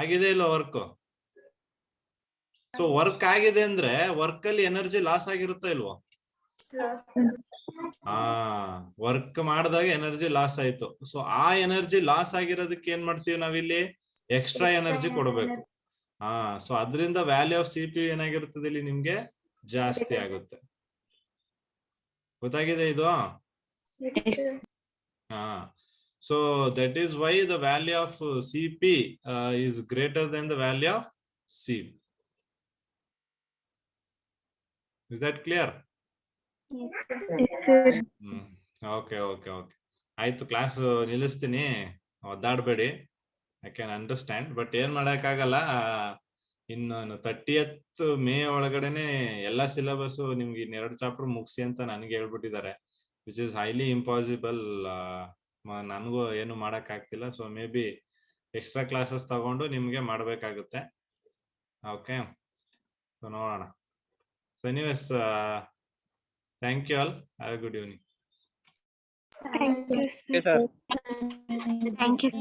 ಆಗಿದೆ ಇಲ್ಲ ವರ್ಕ್? ಸೊ ವರ್ಕ್ ಆಗಿದೆ ಅಂದ್ರೆ ವರ್ಕ್ ಅಲ್ಲಿ ಎನರ್ಜಿ ಲಾಸ್ ಆಗಿರುತ್ತಾ ಇಲ್ವೋ? ವರ್ಕ್ ಮಾಡಿದಾಗ ಎನರ್ಜಿ ಲಾಸ್ ಆಯ್ತು. ಸೊ ಆ ಎನರ್ಜಿ ಲಾಸ್ ಆಗಿರೋದಕ್ಕೆ ಏನ್ ಮಾಡ್ತೀವಿ ನಾವಿಲ್ಲಿ, ಎಕ್ಸ್ಟ್ರಾ ಎನರ್ಜಿ ಕೊಡ್ಬೇಕು. ಸೊ ಅದರಿಂದ ವ್ಯಾಲ್ಯೂ ಆಫ್ CP ಏನಾಗಿರ್ತದೆ ಇಲ್ಲಿ ನಿಮ್ಗೆ ಜಾಸ್ತಿ ಆಗುತ್ತೆ. ಗೊತ್ತಾಗಿದೆ ಇದು? So that is why the value of CP is greater than the value of CV. Is that clear? Okay okay okay, ಆಯ್ತು. ಕ್ಲಾಸ್ ನಿಲ್ಲಿಸ್ತೀನಿ, ಒದ್ದಾಡ್ಬೇಡಿ. I can understand. ಬಟ್ ಏನ್ ಮಾಡಕ್ಕಾಗಲ್ಲ, ಇನ್ನು 30th ಮೇ ಒಳಗಡೆನೆ ಎಲ್ಲಾ ಸಿಲೆಬಸ್ ನಿಮ್ಗೆ ಇನ್ನೆರಡು ಚಾಪ್ಟರ್ ಮುಗಿಸಿ ಅಂತ ನನಗೆ ಹೇಳ್ಬಿಟ್ಟಿದ್ದಾರೆ, ವಿಚ್ ಇಸ್ ಹೈಲಿ ಇಂಪಾಸಿಬಲ್. ನನಗೂ ಏನು ಮಾಡಕ್ ಆಗ್ತಿಲ್ಲ. So maybe extra classes ತಗೊಂಡು ನಿಮ್ಗೆ ಮಾಡ್ಬೇಕಾಗುತ್ತೆ. ಓಕೆ, ಸೊ ನೋಡೋಣ. So anyways, thank you all. Have a good evening. Thank you, sir. Thank you.